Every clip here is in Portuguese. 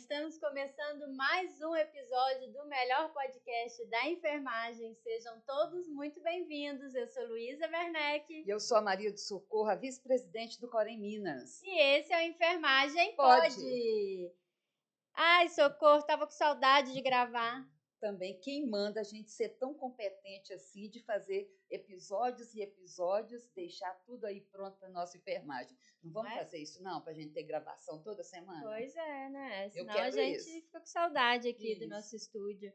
estamos começando mais um episódio do melhor podcast da enfermagem. Sejam todos muito bem-vindos. Eu sou Luísa Werneck. E eu sou a Maria do Socorro, a vice-presidente do Corém Minas. E esse é o Enfermagem Pode. Pode. Ai, Socorro, tava com saudade de gravar. Também quem manda a gente ser tão competente assim de fazer episódios e episódios, deixar tudo aí pronto para nossa enfermagem. Não vamos fazer isso não, para a gente ter gravação toda semana? Pois é, né? Eu Senão quero a gente isso. fica com saudade aqui Isso. do nosso estúdio.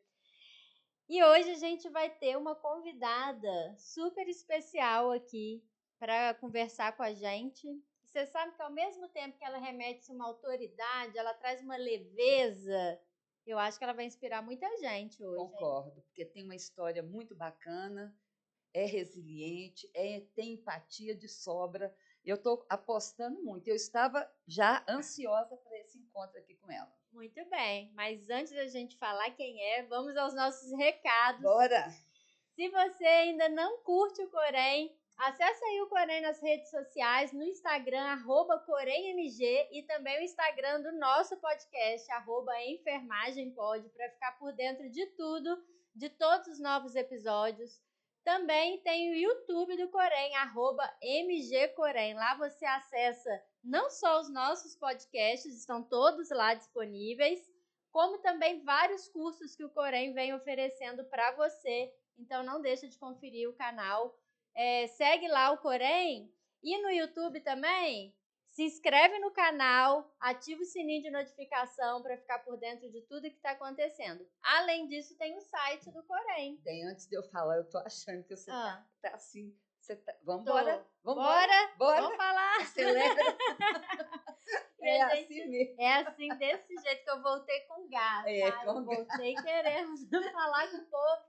E hoje a gente vai ter uma convidada super especial aqui para conversar com a gente. Você sabe que ao mesmo tempo que ela remete uma autoridade, ela traz uma leveza. Eu acho que ela vai inspirar muita gente hoje. Concordo, porque tem uma história muito bacana, é resiliente, tem empatia de sobra. Eu estou apostando muito. Eu estava já ansiosa para esse encontro aqui com ela. Muito bem, mas antes da gente falar quem é, vamos aos nossos recados. Bora! Se você ainda não curte o Corém, acesse aí o Corém nas redes sociais, no Instagram, @CoremMG, e também o Instagram do nosso podcast, @EnfermagemPod, para ficar por dentro de tudo, de todos os novos episódios. Também tem o YouTube do Corém, @MGCorém. Lá você acessa não só os nossos podcasts, estão todos lá disponíveis, como também vários cursos que o Corém vem oferecendo para você. Então não deixa de conferir o canal. Segue lá o Corém, e no YouTube também. Se inscreve no canal, ativa o sininho de notificação para ficar por dentro de tudo que está acontecendo. Além disso, tem o site do Corém. Bem, antes de eu falar, eu tô achando que você tá assim. Vamos Bora? Bora? Vamos falar. Acelera. Assim mesmo. É assim, desse jeito que eu voltei com gás. Eu voltei querendo falar com o povo,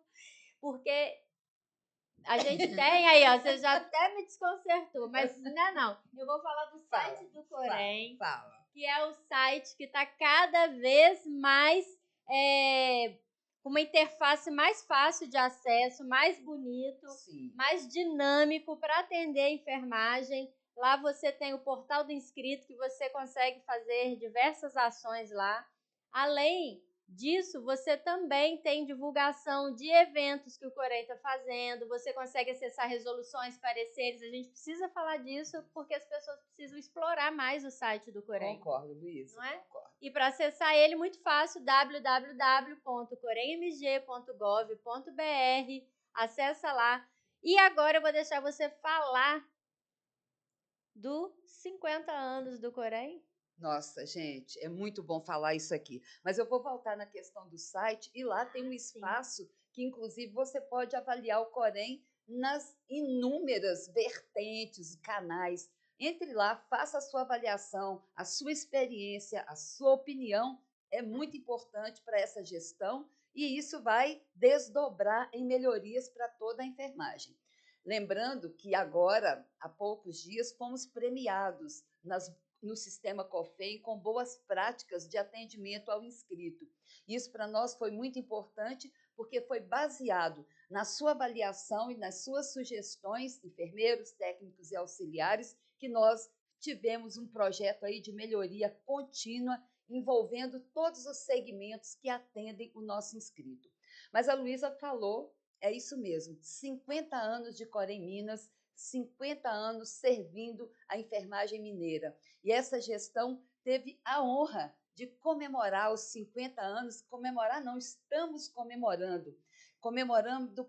porque a gente tem aí, ó, você já até me desconcertou, mas não. Eu vou falar do site do Corém, que é o site que está cada vez mais com uma interface mais fácil de acesso, mais bonito, Sim. mais dinâmico para atender a enfermagem. Lá você tem o portal do inscrito, que você consegue fazer diversas ações lá. Além disso, você também tem divulgação de eventos que o Corém está fazendo, você consegue acessar resoluções, pareceres. A gente precisa falar disso porque as pessoas precisam explorar mais o site do Corém. Concordo, Luísa. Não é? Concordo. E para acessar ele, muito fácil, www.coremmg.gov.br. Acessa lá. E agora eu vou deixar você falar dos 50 anos do Corém. Nossa, gente, é muito bom falar isso aqui. Mas eu vou voltar na questão do site, e lá tem um espaço que, inclusive, você pode avaliar o Corém nas inúmeras vertentes, canais. Entre lá, faça a sua avaliação, a sua experiência, a sua opinião é muito importante para essa gestão, e isso vai desdobrar em melhorias para toda a enfermagem. Lembrando que agora, há poucos dias, fomos premiados no sistema COFEM com boas práticas de atendimento ao inscrito. Isso para nós foi muito importante, porque foi baseado na sua avaliação e nas suas sugestões, enfermeiros, técnicos e auxiliares, que nós tivemos um projeto aí de melhoria contínua, envolvendo todos os segmentos que atendem o nosso inscrito. Mas a Luísa falou, é isso mesmo, 50 anos de Corém Minas, 50 anos servindo a enfermagem mineira. E essa gestão teve a honra de comemorar os 50 anos, estamos comemorando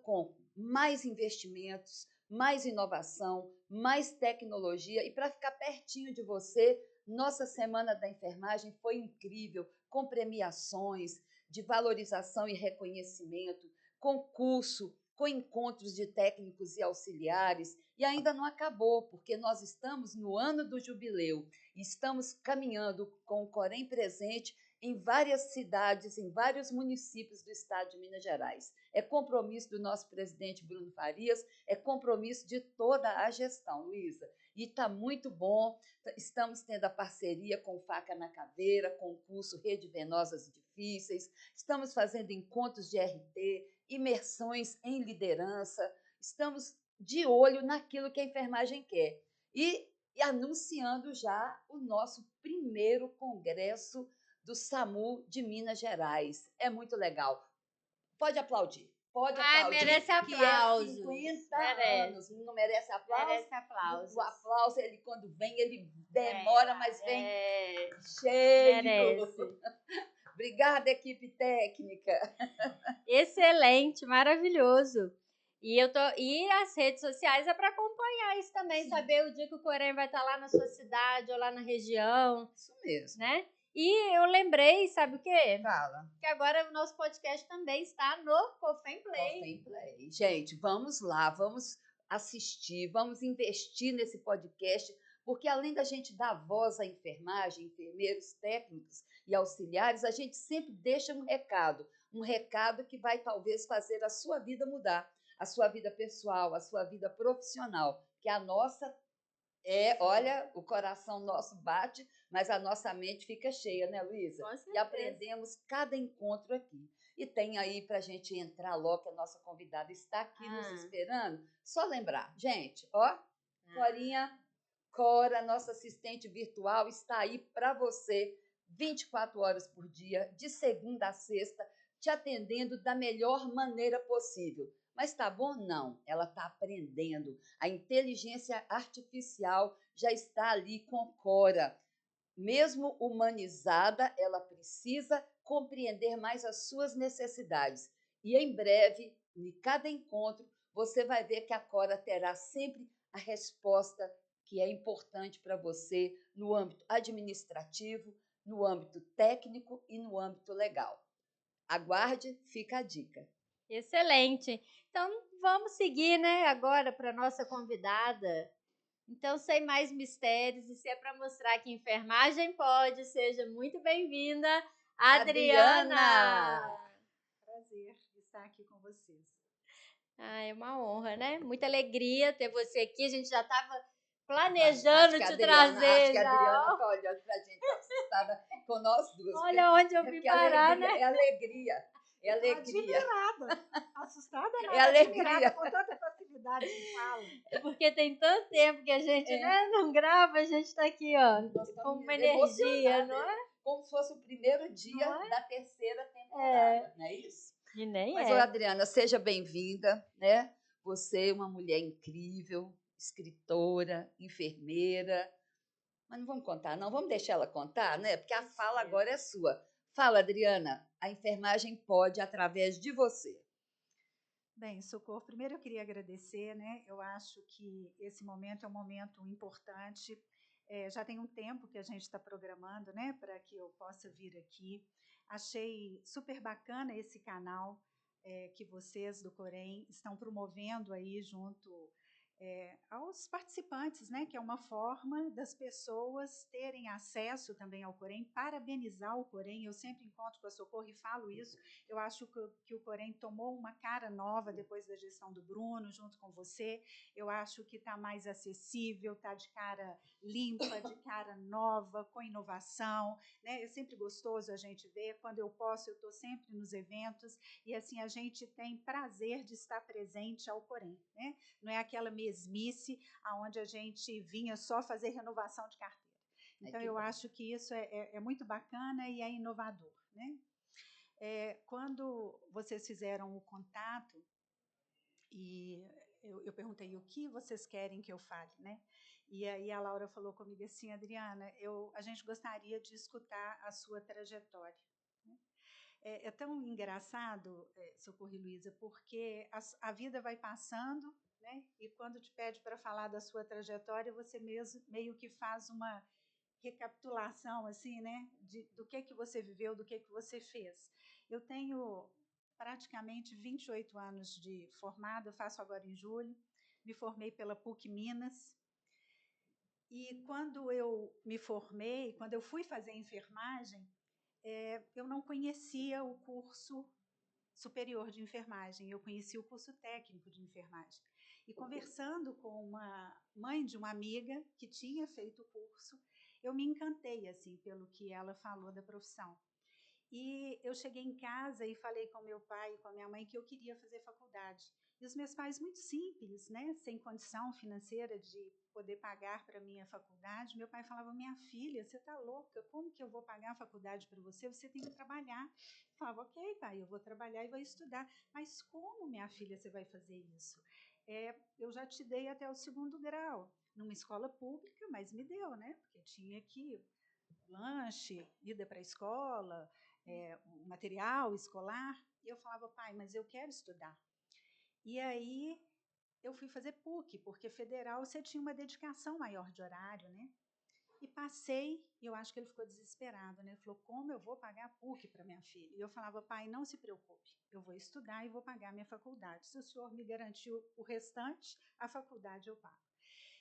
com mais investimentos, mais inovação, mais tecnologia. E para ficar pertinho de você, nossa Semana da Enfermagem foi incrível, com premiações de valorização e reconhecimento, concurso, com encontros de técnicos e auxiliares, e ainda não acabou, porque nós estamos no ano do jubileu e estamos caminhando com o Corém presente em várias cidades, em vários municípios do estado de Minas Gerais. É compromisso do nosso presidente Bruno Farias, é compromisso de toda a gestão, Luísa. E está muito bom, estamos tendo a parceria com Faca na Caveira, com o curso Rede Venosas Difíceis, estamos fazendo encontros de RT, imersões em liderança, estamos de olho naquilo que a enfermagem quer. E anunciando já o nosso primeiro congresso do SAMU de Minas Gerais. É muito legal. Pode aplaudir. Pode Ai, aplaudir, merece que é aplausos. 50 Merece. anos. Não merece aplauso? Merece aplausos. O aplauso, ele quando vem, ele demora, mas vem cheio. Merece. Obrigada, equipe técnica. Excelente, maravilhoso. E as redes sociais é para acompanhar isso também, Sim. saber o dia que o Corém vai estar lá na sua cidade ou lá na região. Isso mesmo. Né? E eu lembrei, sabe o quê? Fala. Que agora o nosso podcast também está no Cofém Play. Cofém Play. Gente, vamos lá, vamos assistir, vamos investir nesse podcast, porque além da gente dar voz à enfermagem, enfermeiros, técnicos e auxiliares, a gente sempre deixa um recado que vai talvez fazer a sua vida mudar, a sua vida pessoal, a sua vida profissional, que a nossa olha, o coração nosso bate, mas a nossa mente fica cheia, né, Luísa? Com certeza. E aprendemos cada encontro aqui. E tem aí para a gente entrar logo, que a nossa convidada está aqui nos esperando. Só lembrar, gente, ó, Corinha, Cora, nossa assistente virtual, está aí para você 24 horas por dia, de segunda a sexta, te atendendo da melhor maneira possível. Mas tá bom? Não, ela está aprendendo. A inteligência artificial já está ali com Cora. Mesmo humanizada, ela precisa compreender mais as suas necessidades. E em breve, em cada encontro, você vai ver que a Cora terá sempre a resposta que é importante para você no âmbito administrativo, no âmbito técnico e no âmbito legal. Aguarde, fica a dica. Excelente. Então, vamos seguir, né, agora para nossa convidada. Então, sem mais mistérios, e se é para mostrar que enfermagem pode, seja muito bem-vinda, Adriana! Prazer estar aqui com vocês. É uma honra, né? Muita alegria ter você aqui. A gente já estava planejando te trazer. Acho que a Adriana está olhando para a gente, assustada com nós duas. Olha onde eu vim parar, né? É alegria. É alegria. Admirada. Assustada, não. É alegria. Admirada com tanta facilidade que fala. É porque tem tanto tempo que a gente não grava, a gente está aqui, ó, com uma energia, não é? Como se fosse o primeiro dia da terceira temporada, não é isso? E nem Mas, Adriana, seja bem-vinda, né? Você é uma mulher incrível, escritora, enfermeira. Mas não vamos contar, não. Vamos deixar ela contar, né? Porque a fala agora é sua. Fala, Adriana. A enfermagem pode através de você. Bem, Socorro, primeiro eu queria agradecer, né? Eu acho que esse momento é um momento importante. Já tem um tempo que a gente está programando, né? Para que eu possa vir aqui. Achei super bacana esse canal que vocês do Corém estão promovendo aí junto aos participantes, né, que é uma forma das pessoas terem acesso também ao Corém, parabenizar o Corém. Eu sempre encontro com a Socorro e falo isso. Eu acho que o Corém tomou uma cara nova depois da gestão do Bruno, junto com você. Eu acho que está mais acessível, está de cara limpa, de cara nova, com inovação, né? É sempre gostoso a gente ver. Quando eu posso, eu estou sempre nos eventos e assim a gente tem prazer de estar presente ao Corém, né? Não é aquela mesmice aonde a gente vinha só fazer renovação de carteira. Então, eu acho que isso é muito bacana e é inovador, né? Quando vocês fizeram o contato, e eu perguntei o que vocês querem que eu fale, né? E aí a Laura falou comigo assim, Adriana, a gente gostaria de escutar a sua trajetória. É tão engraçado, Socorro e Luísa, porque a vida vai passando, né? E quando te pede para falar da sua trajetória, você mesmo meio que faz uma recapitulação, assim, né? Do que você viveu, do que você fez. Eu tenho praticamente 28 anos de formada, faço agora em julho, me formei pela PUC Minas. E quando eu me formei, quando eu fui fazer enfermagem, eu não conhecia o curso superior de enfermagem, eu conheci o curso técnico de enfermagem. E conversando com uma mãe de uma amiga que tinha feito o curso, eu me encantei assim pelo que ela falou da profissão. E eu cheguei em casa e falei com meu pai e com a minha mãe que eu queria fazer faculdade. E os meus pais muito simples, né, sem condição financeira de poder pagar para a minha faculdade. Meu pai falava, minha filha, você está louca, como que eu vou pagar a faculdade para você? Você tem que trabalhar. Eu falava, ok, pai, eu vou trabalhar e vou estudar. Mas como, minha filha, você vai fazer isso? Eu já te dei até o 2º grau, numa escola pública, mas me deu, né? Porque tinha que lanche, ida para a escola, material escolar. E eu falava, pai, mas eu quero estudar. E aí eu fui fazer PUC, porque federal você tinha uma dedicação maior de horário, né? E passei, e eu acho que ele ficou desesperado, né? Ele falou, como eu vou pagar a PUC para minha filha? E eu falava, pai, não se preocupe, eu vou estudar e vou pagar a minha faculdade. Se o senhor me garantiu o restante, a faculdade eu pago.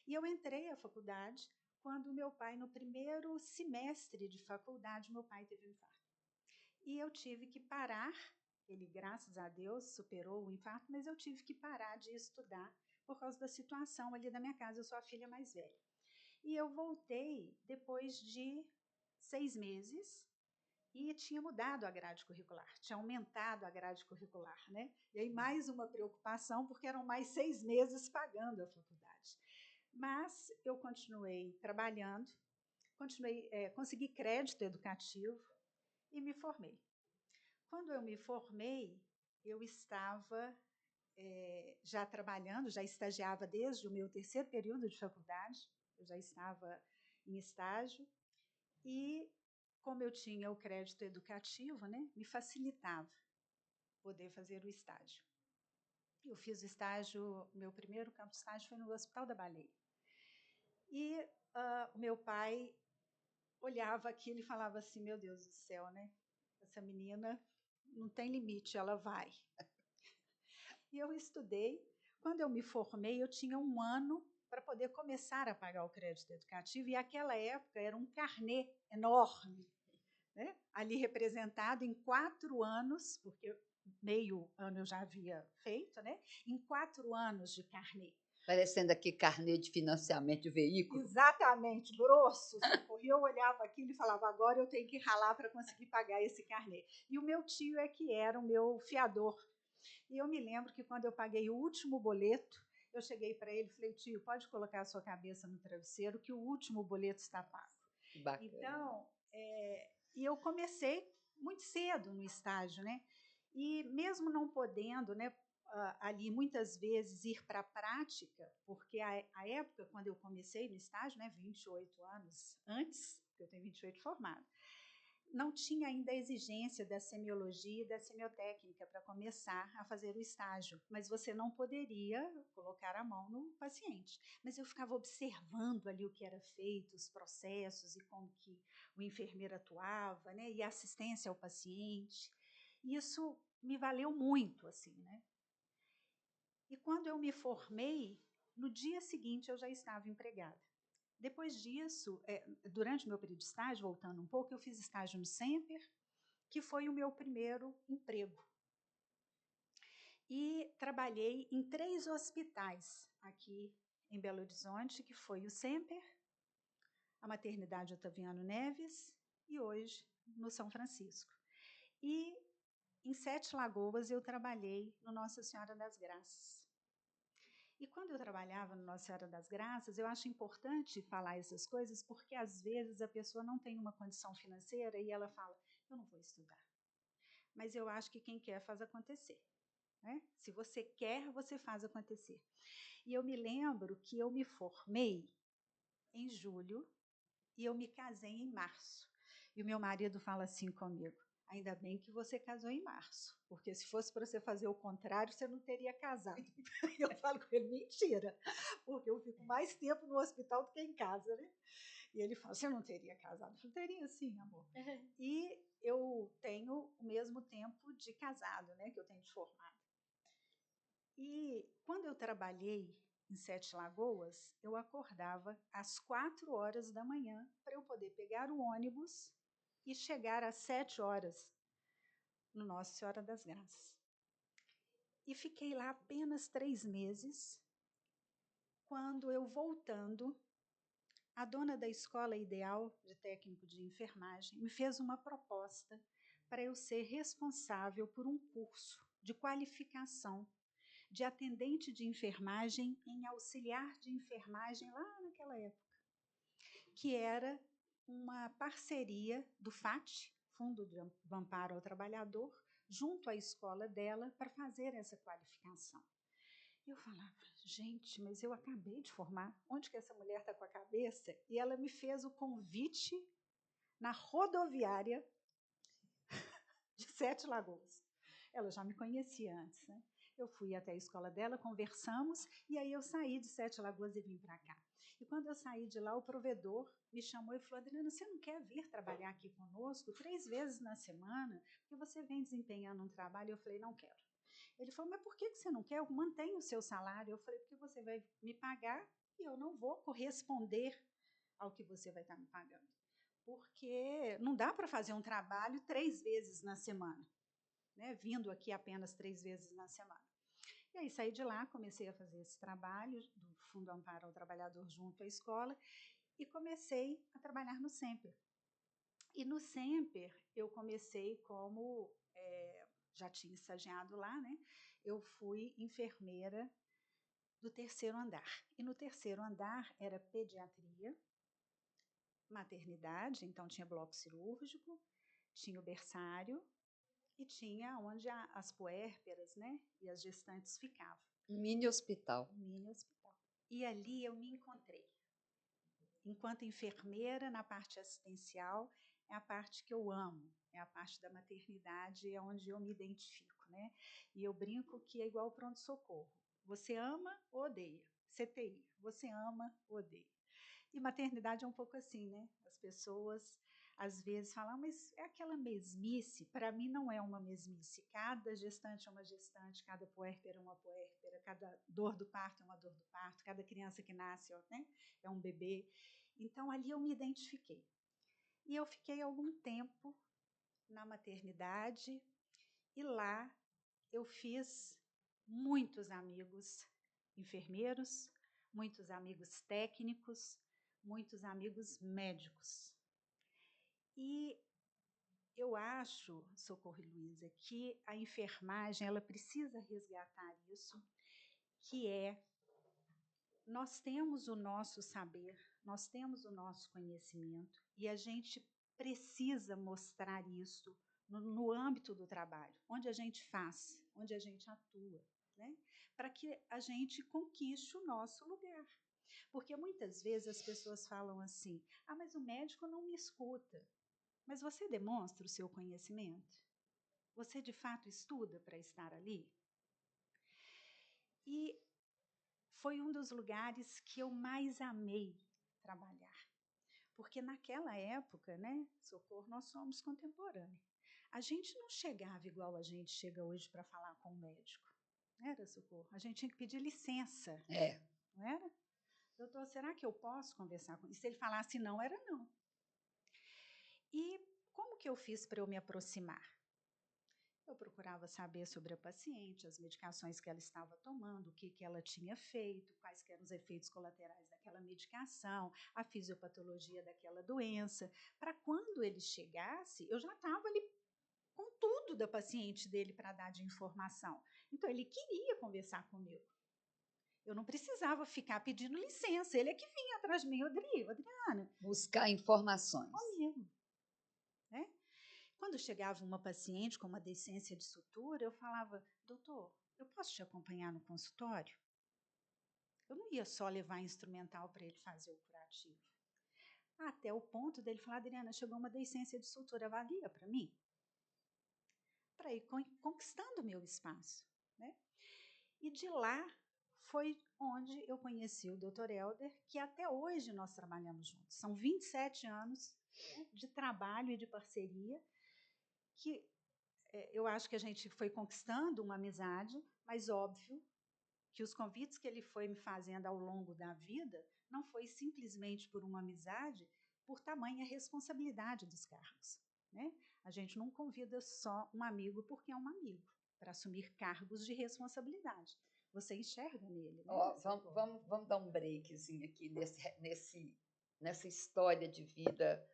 E eu entrei à faculdade quando meu pai, no primeiro semestre de faculdade, meu pai teve um infarto. E eu tive que parar. Ele, graças a Deus, superou o infarto, mas eu tive que parar de estudar por causa da situação ali da minha casa. Eu sou a filha mais velha. E eu voltei depois de 6 meses e tinha mudado a grade curricular, tinha aumentado a grade curricular, né? E aí mais uma preocupação, porque eram mais 6 meses pagando a faculdade. Mas eu continuei trabalhando, consegui crédito educativo e me formei. Quando eu me formei, eu estava já trabalhando, já estagiava desde o meu 3º período de faculdade, eu já estava em estágio, e como eu tinha o crédito educativo, né, me facilitava poder fazer o estágio. Eu fiz o estágio, meu primeiro campo de estágio foi no Hospital da Baleia. E o meu pai olhava aquilo e falava assim, meu Deus do céu, né? Essa menina não tem limite, ela vai. E eu estudei. Quando eu me formei, eu tinha 1 ano para poder começar a pagar o crédito educativo, e aquela época era um carnê enorme, né? Ali representado em 4 anos, porque meio ano eu já havia feito, né? Em 4 anos de carnê. Parecendo aqui carnê de financiamento de veículo. Exatamente, grosso. E eu olhava aquilo e falava, agora eu tenho que ralar para conseguir pagar esse carnê. E o meu tio é que era o meu fiador. E eu me lembro que quando eu paguei o último boleto, eu cheguei para ele e falei, tio, pode colocar a sua cabeça no travesseiro que o último boleto está pago. Bacana. Então, e eu comecei muito cedo no estágio, né? E mesmo não podendo, né, ali muitas vezes ir para a prática, porque a época quando eu comecei no estágio, né, 28 anos antes, eu tenho 28 formado, não tinha ainda a exigência da semiologia e da semiotécnica para começar a fazer o estágio, mas você não poderia colocar a mão no paciente. Mas eu ficava observando ali o que era feito, os processos e como que o enfermeiro atuava, né, e a assistência ao paciente. Isso me valeu muito, assim, né? E quando eu me formei, no dia seguinte eu já estava empregada. Depois disso, durante o meu período de estágio, voltando um pouco, eu fiz estágio no Semper, que foi o meu primeiro emprego. E trabalhei em 3 hospitais aqui em Belo Horizonte, que foi o Semper, a Maternidade Otaviano Neves e hoje no São Francisco. E em 7 Lagoas eu trabalhei no Nossa Senhora das Graças. E quando eu trabalhava no Nossa Senhora das Graças, eu acho importante falar essas coisas, porque às vezes a pessoa não tem uma condição financeira e ela fala, eu não vou estudar. Mas eu acho que quem quer faz acontecer, né? Se você quer, você faz acontecer. E eu me lembro que eu me formei em julho e eu me casei em março. E o meu marido fala assim comigo, ainda bem que você casou em março, porque se fosse para você fazer o contrário, você não teria casado. Eu falo com ele, mentira, porque eu fico mais tempo no hospital do que em casa, né? E ele fala, você não teria casado? Eu falei, teria sim, amor. E eu tenho o mesmo tempo de casado, né, que eu tenho de formado. E quando eu trabalhei em 7 Lagoas, eu acordava às 4 horas da manhã para eu poder pegar o ônibus e chegar às 7 horas no Nossa Senhora das Graças. E fiquei lá apenas 3 meses, quando eu voltando, a dona da Escola Ideal de Técnico de Enfermagem me fez uma proposta para eu ser responsável por um curso de qualificação de atendente de enfermagem em auxiliar de enfermagem lá naquela época, que era uma parceria do FAT, Fundo de Amparo ao Trabalhador, junto à escola dela para fazer essa qualificação. Eu falava, gente, mas eu acabei de formar, onde que essa mulher está com a cabeça? E ela me fez o convite na rodoviária de Sete Lagoas. Ela já me conhecia antes, né? Eu fui até a escola dela, conversamos, e aí eu saí de Sete Lagoas e vim para cá. E quando eu saí de lá, o provedor me chamou e falou, Adriana, você não quer vir trabalhar aqui conosco 3 vezes na semana? Porque você vem desempenhando um trabalho. Eu falei, não quero. Ele falou, mas por que você não quer? Eu mantenho o seu salário. Eu falei, porque você vai me pagar e eu não vou corresponder ao que você vai estar me pagando. Porque não dá para fazer um trabalho 3 vezes na semana, né? Vindo aqui apenas 3 vezes na semana. E aí saí de lá, comecei a fazer esse trabalho do Fundo Amparo ao Trabalhador junto à escola e comecei a trabalhar no Semper. E no Semper eu comecei como, já tinha estagiado lá, né? Eu fui enfermeira do 3º andar. E no 3º andar era pediatria, maternidade, então tinha bloco cirúrgico, tinha o berçário e tinha onde as puérperas, né, e as gestantes ficavam. Um mini hospital. Um mini hospital. E ali eu me encontrei. Enquanto enfermeira, na parte assistencial, é a parte que eu amo, é a parte da maternidade, é onde eu me identifico, né? E eu brinco que é igual pronto-socorro. Você ama ou odeia? CTI, você ama ou odeia? E maternidade é um pouco assim, né? As pessoas às vezes falam, mas é aquela mesmice. Para mim não é uma mesmice. Cada gestante é uma gestante, cada puérpera é uma puérpera, cada dor do parto é uma dor do parto, cada criança que nasce, né, é um bebê. Então ali eu me identifiquei. E eu fiquei algum tempo na maternidade e lá eu fiz muitos amigos enfermeiros, muitos amigos técnicos, muitos amigos médicos. E eu acho, Socorro e Luísa, que a enfermagem ela precisa resgatar isso, que é, nós temos o nosso saber, nós temos o nosso conhecimento e a gente precisa mostrar isso no âmbito do trabalho, onde a gente faz, onde a gente atua, né? Para que a gente conquiste o nosso lugar. Porque muitas vezes as pessoas falam assim, mas o médico não me escuta. Mas você demonstra o seu conhecimento? Você de fato estuda para estar ali? E foi um dos lugares que eu mais amei trabalhar. Porque naquela época, né, Socorro, nós somos contemporâneos. A gente não chegava igual a gente chega hoje para falar com o médico. Não era, Socorro? A gente tinha que pedir licença. Não era? Doutor, será que eu posso conversar com ele? E se ele falasse não, era não. E como que eu fiz para eu me aproximar? Eu procurava saber sobre a paciente, as medicações que ela estava tomando, o que ela tinha feito, quais eram os efeitos colaterais daquela medicação, a fisiopatologia daquela doença, para quando ele chegasse, eu já estava ali com tudo da paciente dele para dar de informação. Então, ele queria conversar comigo. Eu não precisava ficar pedindo licença, ele é que vinha atrás de mim, Adriana. Buscar informações. Comigo. Né? Quando chegava uma paciente com uma deiscência de sutura, eu falava, doutor, eu posso te acompanhar no consultório? Eu não ia só levar instrumental para ele fazer o curativo. Até o ponto dele falar, Adriana, chegou uma deiscência de sutura, avalia para mim? Para ir conquistando o meu espaço. Né? E de lá foi onde eu conheci o Dr. Helder, que até hoje nós trabalhamos juntos. São 27 anos, né, de trabalho e de parceria, que eu acho que a gente foi conquistando uma amizade, mas óbvio que os convites que ele foi me fazendo ao longo da vida não foi simplesmente por uma amizade, por tamanha responsabilidade dos cargos. Né? A gente não convida só um amigo porque é um amigo, para assumir cargos de responsabilidade. Você enxerga nele. Né? Vamos dar um breakzinho aqui nessa história de vida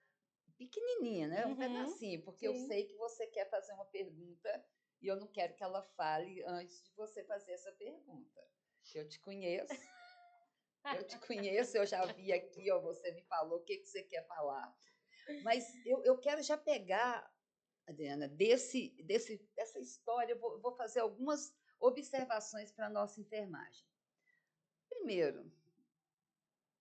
pequenininha, né? Um pedacinho, porque eu sei que você quer fazer uma pergunta E eu não quero que ela fale antes de você fazer essa pergunta. Eu te conheço. Eu já vi aqui, ó, você me falou o que você quer falar. Mas eu quero já pegar, Adriana, dessa história, eu vou fazer algumas observações para a nossa enfermagem. Primeiro,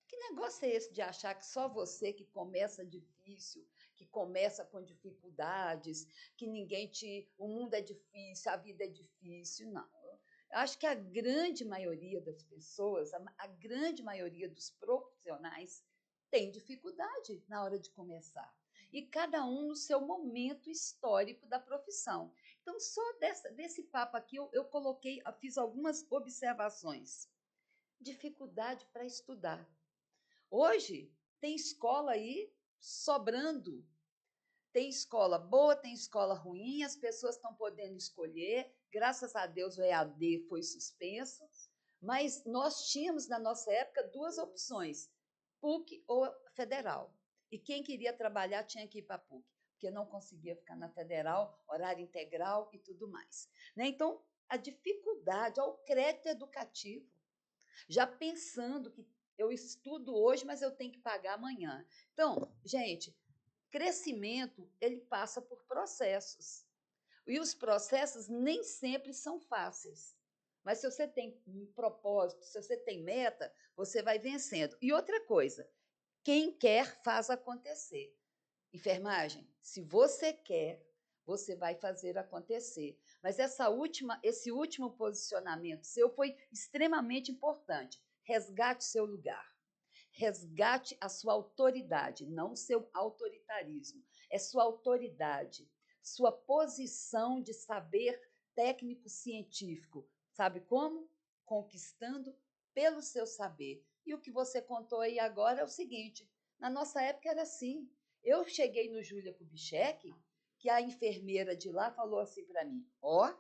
que negócio é esse de achar que só você que começa difícil, que começa com dificuldades, que o mundo é difícil, a vida é difícil? Não. Eu acho que a grande maioria das pessoas, a grande maioria dos profissionais tem dificuldade na hora de começar. E cada um no seu momento histórico da profissão. Então, só desse papo aqui, eu fiz algumas observações. Dificuldade para estudar. Hoje, tem escola aí sobrando. Tem escola boa, tem escola ruim, as pessoas estão podendo escolher. Graças a Deus, o EAD foi suspenso. Mas nós tínhamos, na nossa época, 2 opções, PUC ou Federal. E quem queria trabalhar tinha que ir para a PUC, porque não conseguia ficar na Federal, horário integral e tudo mais. Então, a dificuldade ao crédito educativo, já pensando que eu estudo hoje, mas eu tenho que pagar amanhã. Então, gente, crescimento, ele passa por processos. E os processos nem sempre são fáceis. Mas se você tem um propósito, se você tem meta, você vai vencendo. E outra coisa, quem quer faz acontecer. Enfermagem, se você quer, você vai fazer acontecer. Mas esse último posicionamento seu foi extremamente importante. Resgate seu lugar. Resgate a sua autoridade, não o seu autoritarismo. É sua autoridade, sua posição de saber técnico-científico. Sabe como? Conquistando pelo seu saber. E o que você contou aí agora é o seguinte: na nossa época era assim. Eu cheguei no Júlia Kubitschek, que a enfermeira de lá falou assim para mim: ó,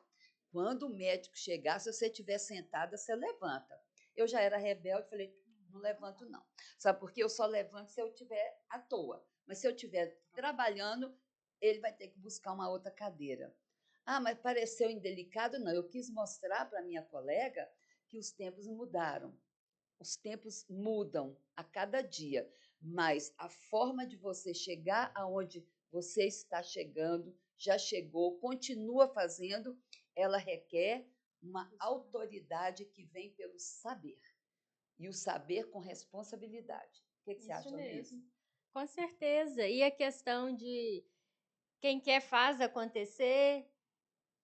quando o médico chegar, se você estiver sentada, você levanta. Eu já era rebelde, falei: não levanto não. Sabe por quê? Eu só levanto se eu estiver à toa. Mas se eu estiver trabalhando, ele vai ter que buscar uma outra cadeira. Ah, mas pareceu indelicado? Não, eu quis mostrar para minha colega que os tempos mudaram. Os tempos mudam a cada dia, mas a forma de você chegar aonde você está chegando, já chegou, continua fazendo, ela requer uma autoridade que vem pelo saber. E o saber com responsabilidade. O que você acha mesmo? Com certeza. E a questão de quem quer faz acontecer.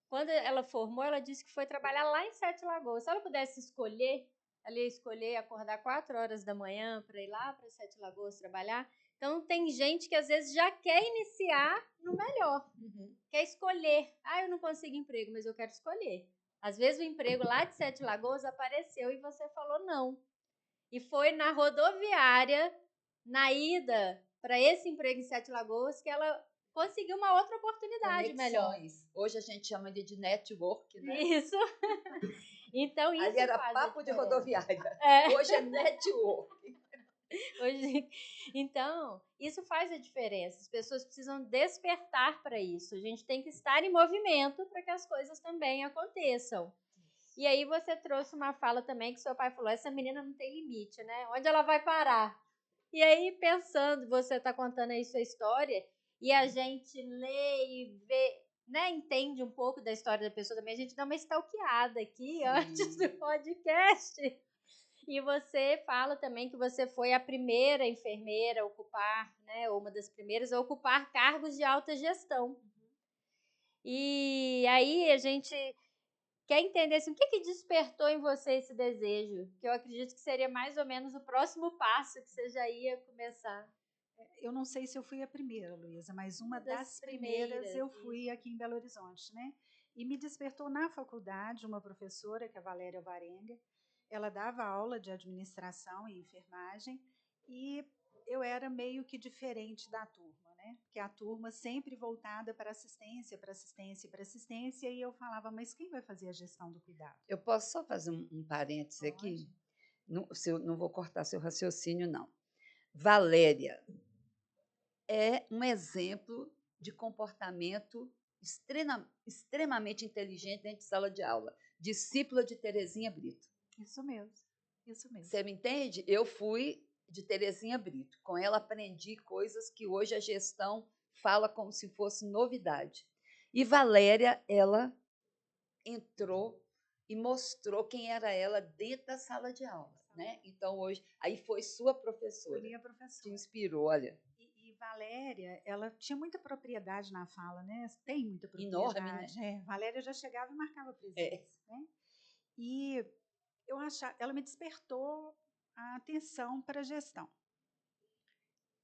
Quando ela formou, ela disse que foi trabalhar lá em Sete Lagoas. Se ela pudesse escolher, ela ia escolher acordar 4 horas da manhã para ir lá para Sete Lagoas trabalhar. Então, tem gente que às vezes já quer iniciar no melhor. Quer escolher. Ah, eu não consigo emprego, mas eu quero escolher. Às vezes o emprego lá de Sete Lagoas apareceu e você falou não. E foi na rodoviária, na ida para esse emprego em Sete Lagoas, que ela conseguiu uma outra oportunidade melhor. Hoje a gente chama de network, né? Isso. Então, isso ali era faz papo de rodoviária. É. Hoje é network. Então, isso faz a diferença. As pessoas precisam despertar para isso. A gente tem que estar em movimento para que as coisas também aconteçam. E aí você trouxe uma fala também que seu pai falou: essa menina não tem limite, né? Onde ela vai parar? E aí, pensando, você está contando aí sua história, e a gente lê e vê, né, entende um pouco da história da pessoa também. A gente dá uma stalkeada aqui Sim. antes do podcast. E você fala também que você foi a primeira enfermeira a ocupar, né, ou uma das primeiras a ocupar cargos de alta gestão. E aí a gente quer entender assim, o que despertou em você esse desejo? Que eu acredito que seria mais ou menos o próximo passo que você já ia começar. Eu não sei se eu fui a primeira, Luísa, mas uma das primeiras eu fui aqui em Belo Horizonte, né? E me despertou na faculdade uma professora, que é a Valéria Varenga. Ela dava aula de administração e enfermagem e eu era meio que diferente da turma, né? Porque a turma sempre voltada para assistência, para assistência, para assistência, e eu falava, mas quem vai fazer a gestão do cuidado? Eu posso só fazer um parêntese aqui? Não vou cortar seu raciocínio, não. Valéria é um exemplo de comportamento extremamente inteligente dentro de sala de aula. Discípula de Terezinha Brito. Isso mesmo, isso mesmo. Você me entende? Eu fui de Terezinha Brito. Com ela aprendi coisas que hoje a gestão fala como se fosse novidade. E Valéria, ela entrou e mostrou quem era ela dentro da sala de aula, né? Então hoje, aí foi sua professora. Foi minha professora. Te inspirou, olha. E Valéria, ela tinha muita propriedade na fala, né? Tem muita propriedade. Enorme, né? Valéria já chegava e marcava presença, né? E ela me despertou a atenção para a gestão.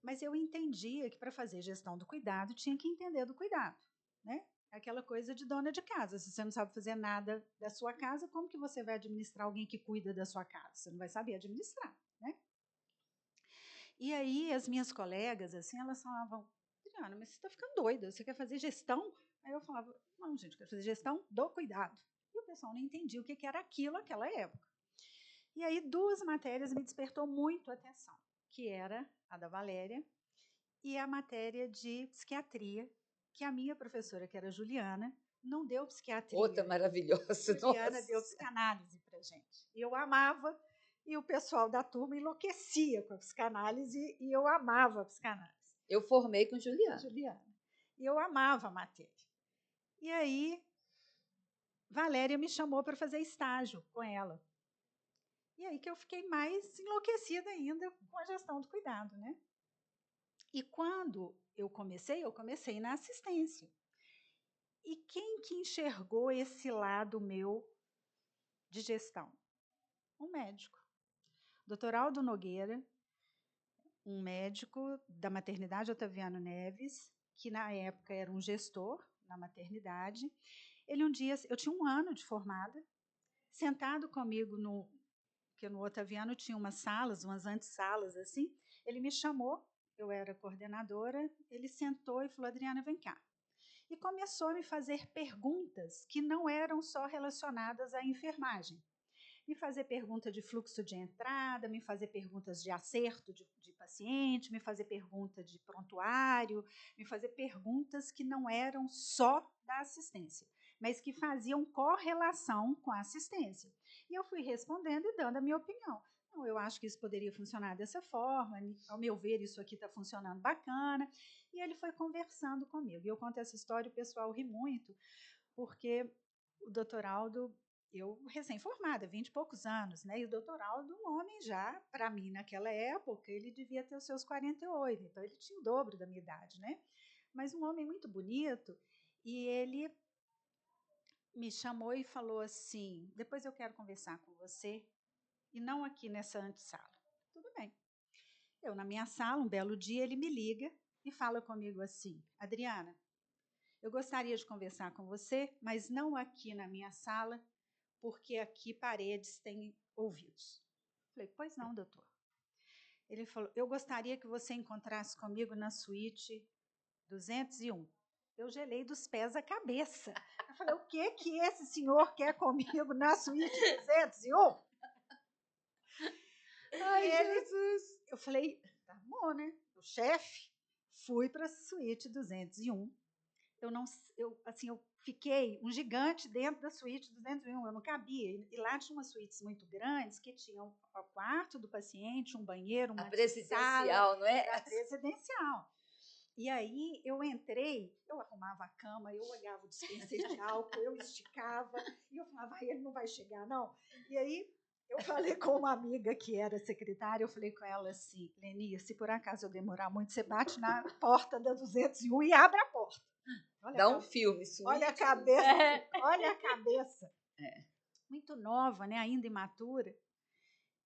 Mas eu entendia que para fazer gestão do cuidado tinha que entender do cuidado, né? Aquela coisa de dona de casa. Se você não sabe fazer nada da sua casa, como que você vai administrar alguém que cuida da sua casa? Você não vai saber administrar, né? E aí as minhas colegas, assim, elas falavam, Adriana, mas você está ficando doida, você quer fazer gestão? Aí eu falava, não, gente, eu quero fazer gestão do cuidado. E o pessoal não entendia o que era aquilo naquela época. E aí 2 matérias me despertou muito a atenção, que era a da Valéria e a matéria de psiquiatria, que a minha professora, que era Juliana, não deu psiquiatria. Outra maravilhosa. Juliana deu psicanálise para gente. E eu amava, e o pessoal da turma enlouquecia com a psicanálise, e eu amava a psicanálise. Eu formei com Juliana. E eu amava a matéria. E aí, Valéria me chamou para fazer estágio com ela. E aí que eu fiquei mais enlouquecida ainda com a gestão do cuidado, né? E quando eu comecei na assistência. E quem que enxergou esse lado meu de gestão? Um médico. Dr. Aldo Nogueira, um médico da maternidade Otaviano Neves, que na época era um gestor na maternidade. Ele um dia, eu tinha 1 ano de formada, sentado comigo porque no Otaviano tinha umas antessalas assim, ele me chamou, eu era coordenadora, ele sentou e falou, Adriana, vem cá. E começou a me fazer perguntas que não eram só relacionadas à enfermagem. Me fazer pergunta de fluxo de entrada, me fazer perguntas de acerto de paciente, me fazer pergunta de prontuário, me fazer perguntas que não eram só da assistência, mas que faziam correlação com a assistência. E eu fui respondendo e dando a minha opinião. Não, eu acho que isso poderia funcionar dessa forma, ao meu ver, isso aqui está funcionando bacana. E ele foi conversando comigo. E eu conto essa história e o pessoal ri muito, porque o doutor Aldo, eu recém-formada, 20 e poucos anos, né? E o doutor Aldo, um homem já, para mim, naquela época, ele devia ter os seus 48, então ele tinha o dobro da minha idade, né? Mas um homem muito bonito, e ele me chamou e falou assim, depois eu quero conversar com você, e não aqui nessa antessala. Tudo bem. Eu, na minha sala, um belo dia, ele me liga e fala comigo assim, Adriana, eu gostaria de conversar com você, mas não aqui na minha sala, porque aqui paredes têm ouvidos. Falei, pois não, doutor. Ele falou, eu gostaria que você encontrasse comigo na suíte 201. Eu gelei dos pés à cabeça. Eu falei, o que esse senhor quer comigo na suíte 201? Ai, Jesus! Eu falei, tá bom, né? O chefe, fui para a suíte 201. Eu fiquei um gigante dentro da suíte 201, eu não cabia. E lá tinha umas suítes muito grandes que tinham o quarto do paciente, um banheiro, uma presidencial, sala, não é? A presidencial. E aí eu entrei, eu arrumava a cama, eu olhava o dispenser de álcool, eu esticava, e eu falava, ele não vai chegar, não. E aí eu falei com uma amiga que era secretária, eu falei com ela assim, Leni, se por acaso eu demorar muito, você bate na porta da 201 e abre a porta. Olha dá um filme. Olha a cabeça, olha a cabeça. Muito nova, né? Ainda imatura.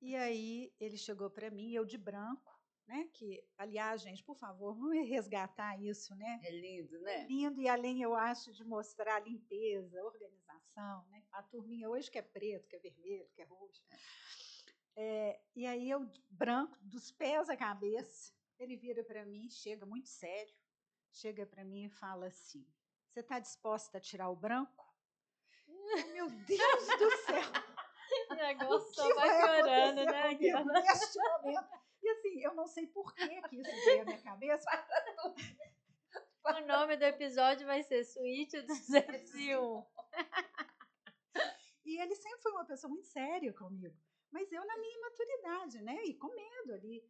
E aí ele chegou para mim, eu de branco, né? Que, aliás, gente, por favor, vamos resgatar isso, né? É lindo, né? É lindo, e além, eu acho, de mostrar limpeza, organização, né? A turminha hoje que é preto, que é vermelho, que é roxo. E aí eu, branco, dos pés à cabeça, ele vira para mim, chega muito sério, chega para mim e fala assim, você está disposta a tirar o branco? Meu Deus do céu! O negócio só vai piorando, né? Neste momento. E assim, eu não sei por que isso veio à minha cabeça. O nome do episódio vai ser Suíte 201. E ele sempre foi uma pessoa muito séria comigo. Mas eu na minha imaturidade, né? E com medo ali.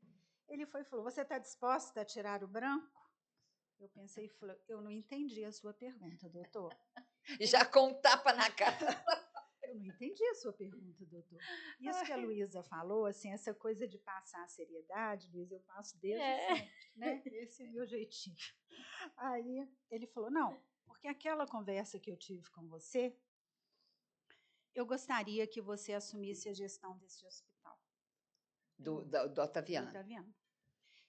Ele foi e falou, você está disposta a tirar o branco? Eu pensei e falei, eu não entendi a sua pergunta, doutor. E já com um tapa na cara. Eu não entendi a sua pergunta, doutor. Isso que a Luísa falou, assim, essa coisa de passar a seriedade, Luísa, eu passo desde sempre, né? Esse é o meu jeitinho. Aí ele falou, não, porque aquela conversa que eu tive com você, eu gostaria que você assumisse a gestão desse hospital. Do Otaviano. Otaviano.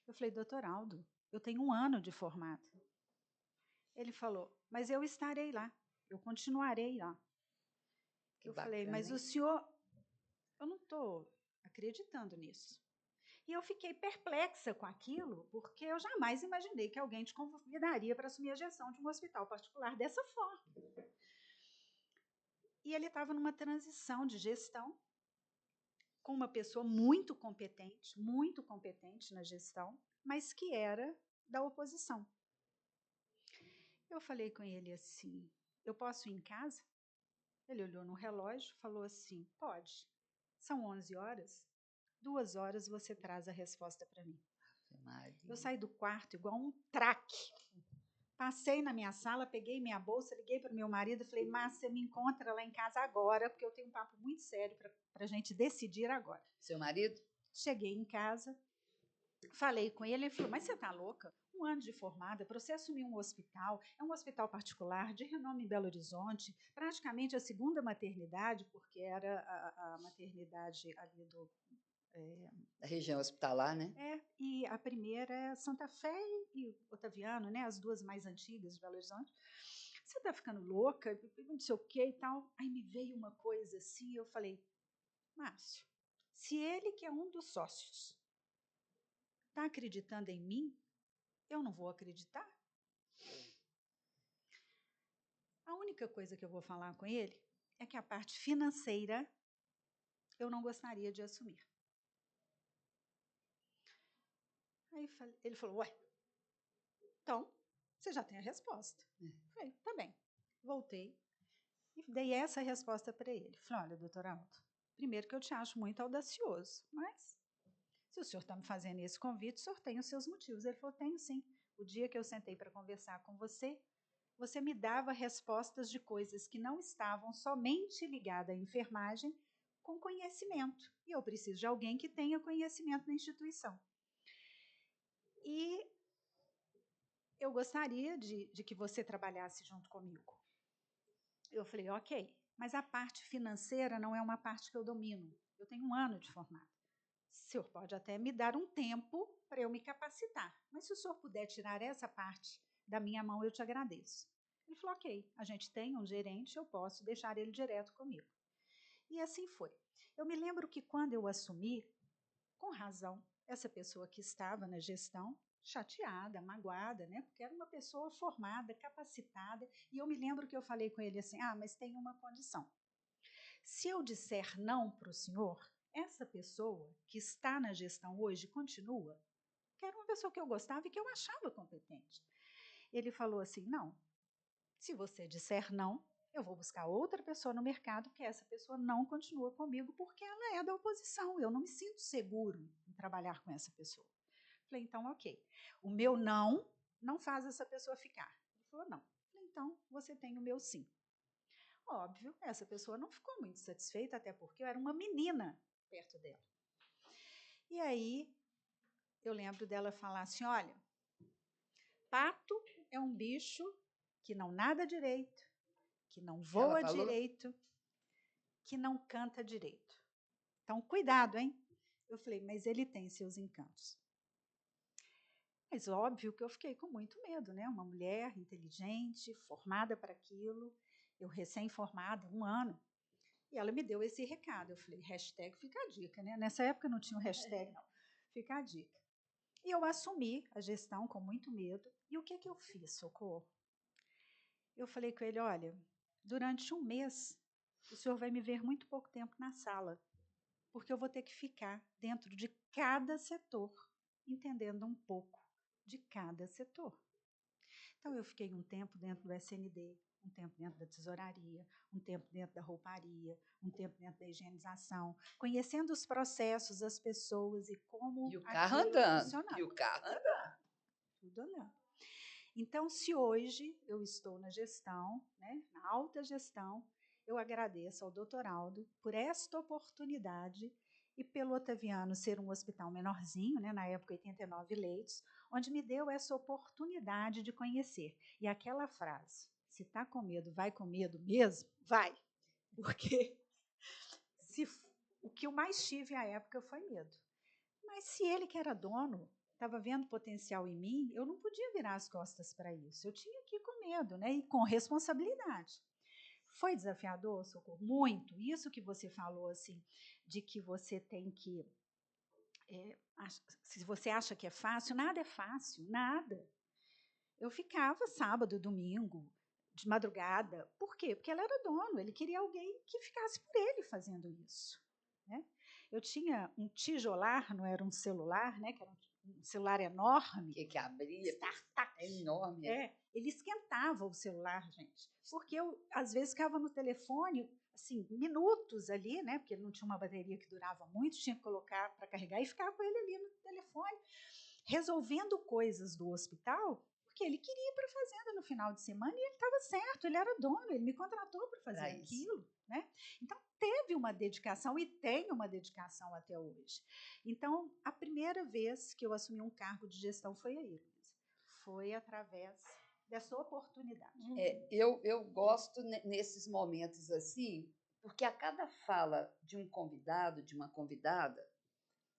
Eu falei, doutor Aldo, eu tenho 1 ano de formado. Ele falou, mas eu estarei lá, eu continuarei lá. Que eu bacana, falei, mas hein? o senhor, eu não estou acreditando nisso. E eu fiquei perplexa com aquilo, porque eu jamais imaginei que alguém te convidaria para assumir a gestão de um hospital particular dessa forma. E ele estava numa transição de gestão, com uma pessoa muito competente na gestão, mas que era da oposição. Eu falei com ele assim, eu posso ir em casa? Ele olhou no relógio, falou assim, pode. São 11 horas, 2 horas você traz a resposta para mim. Eu saí do quarto igual um traque. Passei na minha sala, peguei minha bolsa, liguei para o meu marido e falei, Márcia, me encontra lá em casa agora, porque eu tenho um papo muito sério para a gente decidir agora. Seu marido? Cheguei em casa, falei com ele, ele falou, mas você está louca? 1 ano de formada, para você assumir um hospital, é um hospital particular, de renome em Belo Horizonte, praticamente a 2ª maternidade, porque era a maternidade ali do... Da região hospitalar, né? E a primeira é Santa Fé e Otaviano, né? As 2 mais antigas de Belo Horizonte. Você está ficando louca? Não sei o que e tal. Aí me veio uma coisa assim, eu falei, Márcio, se ele que é um dos sócios está acreditando em mim, eu não vou acreditar? A única coisa que eu vou falar com ele é que a parte financeira eu não gostaria de assumir. Aí ele falou, ué, então você já tem a resposta. Falei, tá bem. Voltei e dei essa resposta para ele. Falei, olha, doutor Aldo, primeiro que eu te acho muito audacioso, mas se o senhor está me fazendo esse convite, o senhor tem os seus motivos. Ele falou, tenho sim. O dia que eu sentei para conversar com você, você me dava respostas de coisas que não estavam somente ligadas à enfermagem, com conhecimento. E eu preciso de alguém que tenha conhecimento na instituição. E eu gostaria de que você trabalhasse junto comigo. Eu falei, ok, mas a parte financeira não é uma parte que eu domino. Eu tenho 1 ano de formado. O senhor pode até me dar um tempo para eu me capacitar, mas se o senhor puder tirar essa parte da minha mão, eu te agradeço. Ele falou, ok, a gente tem um gerente, eu posso deixar ele direto comigo. E assim foi. Eu me lembro que quando eu assumi, com razão, essa pessoa que estava na gestão, chateada, magoada, né? Porque era uma pessoa formada, capacitada, e eu me lembro que eu falei com ele assim, mas tem uma condição. Se eu disser não para o senhor, essa pessoa que está na gestão hoje continua? Que era uma pessoa que eu gostava e que eu achava competente. Ele falou assim, não, se você disser não, eu vou buscar outra pessoa no mercado, porque essa pessoa não continua comigo, porque ela é da oposição, eu não me sinto seguro em trabalhar com essa pessoa. Falei, então, ok. O meu não faz essa pessoa ficar. Ele falou, não. Falei, então, você tem o meu sim. Óbvio, essa pessoa não ficou muito satisfeita, até porque eu era uma menina perto dela. E aí, eu lembro dela falar assim, olha, pato é um bicho que não nada direito, que não voa direito, que não canta direito. Então, cuidado, hein? Eu falei, mas ele tem seus encantos. Mas óbvio que eu fiquei com muito medo, né? Uma mulher inteligente, formada para aquilo, eu recém-formada, 1 ano, e ela me deu esse recado. Eu falei, hashtag fica a dica, né? Nessa época não tinha um hashtag, não. Fica a dica. E eu assumi a gestão com muito medo. E o que eu fiz, Socorro? Eu falei com ele, olha, durante 1 mês, o senhor vai me ver muito pouco tempo na sala, porque eu vou ter que ficar dentro de cada setor, entendendo um pouco de cada setor. Então, eu fiquei um tempo dentro do SND, um tempo dentro da tesouraria, um tempo dentro da rouparia, um tempo dentro da higienização, conhecendo os processos, as pessoas e como E o carro aquilo andando. funcionava. E o carro andando. Tudo andando. Então, se hoje eu estou na gestão, né, na alta gestão, eu agradeço ao Dr. Aldo por esta oportunidade e pelo Otaviano ser um hospital menorzinho, né, na época 89 leitos, onde me deu essa oportunidade de conhecer. E aquela frase, se está com medo, vai com medo mesmo? Vai. Porque o que eu mais tive à época foi medo. Mas se ele que era dono estava vendo potencial em mim, eu não podia virar as costas para isso. Eu tinha que ir com medo, né? E com responsabilidade. Foi desafiador, Socorro? Muito. Isso que você falou, assim, de que você tem que... se você acha que é fácil, nada é fácil, nada. Eu ficava sábado, domingo, de madrugada. Por quê? Porque ele era dono, ele queria alguém que ficasse por ele fazendo isso, né? Eu tinha um tijolar, não era um celular, né? Que era um celular enorme. Que abria, é enorme. Ele esquentava o celular, gente. Porque eu, às vezes, ficava no telefone, assim, minutos ali, né? Porque ele não tinha uma bateria que durava muito, tinha que colocar para carregar e ficava com ele ali no telefone, resolvendo coisas do hospital, porque ele queria ir para a fazenda no final de semana e ele estava certo, ele era dono, ele me contratou para fazer aquilo, né? Então, teve uma dedicação e tem uma dedicação até hoje. Então, a primeira vez que eu assumi um cargo de gestão foi aí, Luísa. Foi através dessa oportunidade. Eu gosto nesses momentos assim, porque a cada fala de um convidado, de uma convidada,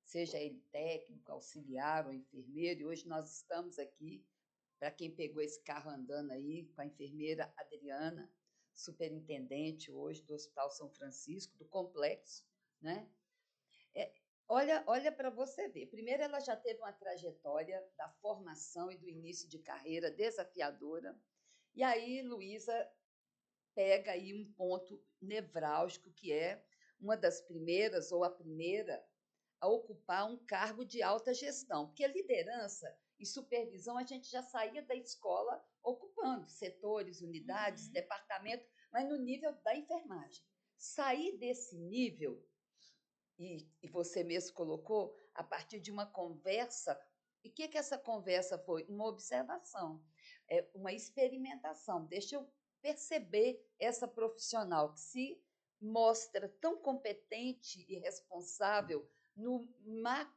seja ele técnico, auxiliar ou enfermeiro, e hoje nós estamos aqui, para quem pegou esse carro andando aí, com a enfermeira Adriana, superintendente hoje do Hospital São Francisco, do complexo, né? Olha para você ver. Primeiro, ela já teve uma trajetória da formação e do início de carreira desafiadora. E aí, Luísa pega aí um ponto nevrálgico, que é uma das primeiras, ou a primeira, a ocupar um cargo de alta gestão. Porque a liderança e supervisão a gente já saía da escola ocupando setores, unidades, departamento, mas no nível da enfermagem. Sair desse nível, e você mesmo colocou, a partir de uma conversa. E o que essa conversa foi? Uma observação, uma experimentação. Deixa eu perceber essa profissional que se mostra tão competente e responsável no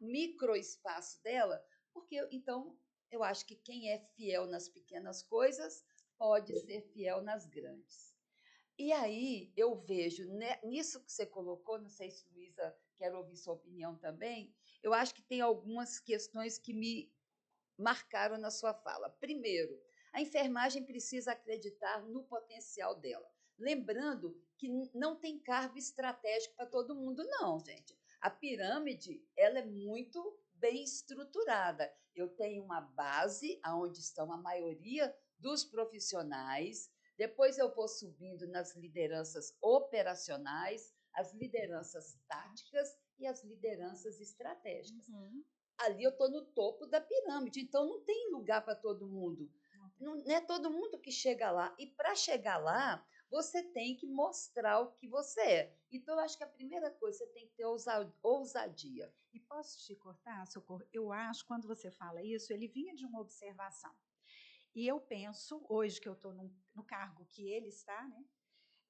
microespaço dela, porque, então, eu acho que quem é fiel nas pequenas coisas pode ser fiel nas grandes. E aí eu vejo, nisso que você colocou, não sei se Luísa quer ouvir sua opinião também, eu acho que tem algumas questões que me marcaram na sua fala. Primeiro, a enfermagem precisa acreditar no potencial dela. Lembrando que não tem cargo estratégico para todo mundo, não, gente. A pirâmide, ela é muito bem estruturada. Eu tenho uma base onde estão a maioria dos profissionais. Depois eu vou subindo nas lideranças operacionais, as lideranças táticas e as lideranças estratégicas. Ali eu estou no topo da pirâmide, então não tem lugar para todo mundo. Não é todo mundo que chega lá. E para chegar lá, você tem que mostrar o que você é. Então, eu acho que a primeira coisa, você tem que ter ousadia. E posso te cortar, Socorro? Eu acho, quando você fala isso, ele vinha de uma observação. E eu penso, hoje que eu estou no cargo que ele está, né?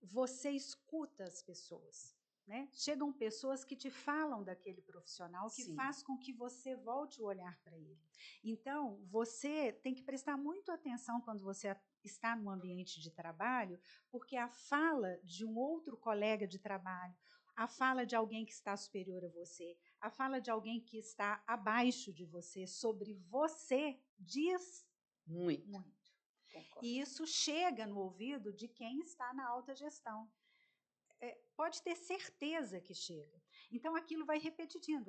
Você escuta as pessoas, né? Chegam pessoas que te falam daquele profissional, que faz com que você volte o olhar para ele. Então, você tem que prestar muito atenção quando você está no ambiente de trabalho, porque a fala de um outro colega de trabalho, a fala de alguém que está superior a você, a fala de alguém que está abaixo de você, sobre você, diz muito. Concordo. E isso chega no ouvido de quem está na alta gestão. Pode ter certeza que chega. Então, aquilo vai repetindo,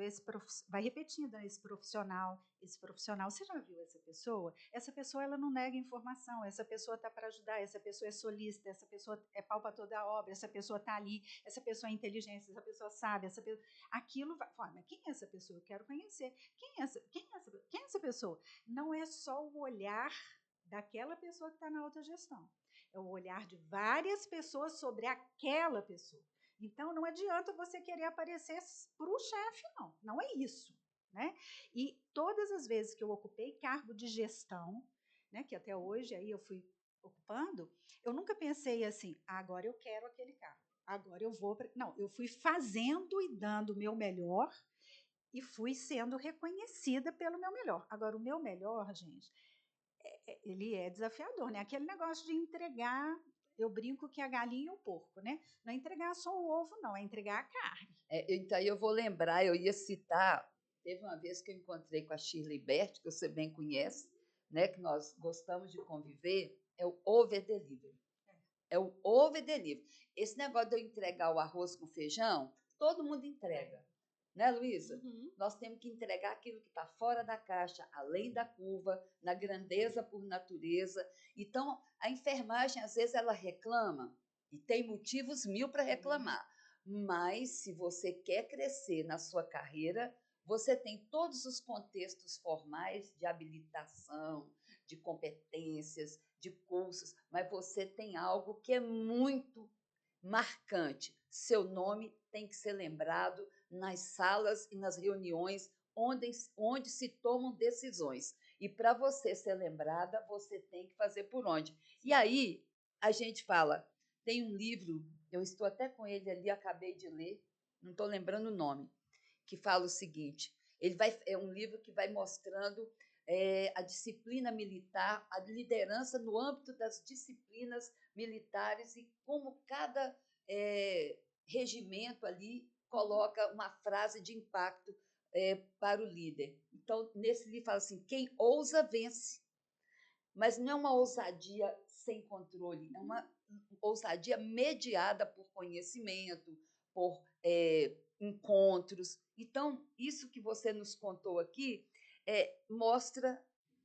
vai repetindo esse profissional. Você já viu essa pessoa? Essa pessoa ela não nega informação, essa pessoa está para ajudar, essa pessoa é solícita, essa pessoa é pau para toda a obra, essa pessoa está ali, essa pessoa é inteligente, essa pessoa sabe, aquilo vai... Mas quem é essa pessoa? Eu quero conhecer. Quem é essa pessoa? Não é só o olhar daquela pessoa que está na autogestão. É o olhar de várias pessoas sobre aquela pessoa. Então, não adianta você querer aparecer para o chefe, não. Não é isso, né? E todas as vezes que eu ocupei cargo de gestão, né, que até hoje aí eu fui ocupando, eu nunca pensei assim, agora eu quero aquele cargo, agora eu vou... Não, eu fui fazendo e dando o meu melhor e fui sendo reconhecida pelo meu melhor. Agora, o meu melhor, gente, ele é desafiador, né? Aquele negócio de entregar, eu brinco que é a galinha e o porco, né? Não é entregar só o ovo, não, é entregar a carne. Então, eu vou lembrar, eu ia citar, teve uma vez que eu encontrei com a Shirley Bert, que você bem conhece, né, que nós gostamos de conviver, é o over delivery. É o over delivery. Esse negócio de eu entregar o arroz com feijão, todo mundo entrega. Né, Luísa? Uhum. Nós temos que entregar aquilo que está fora da caixa, além da curva, na grandeza por natureza. Então, a enfermagem, às vezes, ela reclama, e tem motivos mil para reclamar. Mas, se você quer crescer na sua carreira, você tem todos os contextos formais de habilitação, de competências, de cursos, mas você tem algo que é muito marcante. Seu nome tem que ser lembrado nas salas e nas reuniões onde se tomam decisões. E para você ser lembrada, você tem que fazer por onde. E aí a gente fala, tem um livro, eu estou até com ele ali, acabei de ler, não estou lembrando o nome, que fala o seguinte, é um livro que vai mostrando a disciplina militar, a liderança no âmbito das disciplinas militares e como cada regimento ali coloca uma frase de impacto para o líder. Então, nesse livro fala assim, quem ousa, vence. Mas não é uma ousadia sem controle, é uma ousadia mediada por conhecimento, por encontros. Então, isso que você nos contou aqui mostra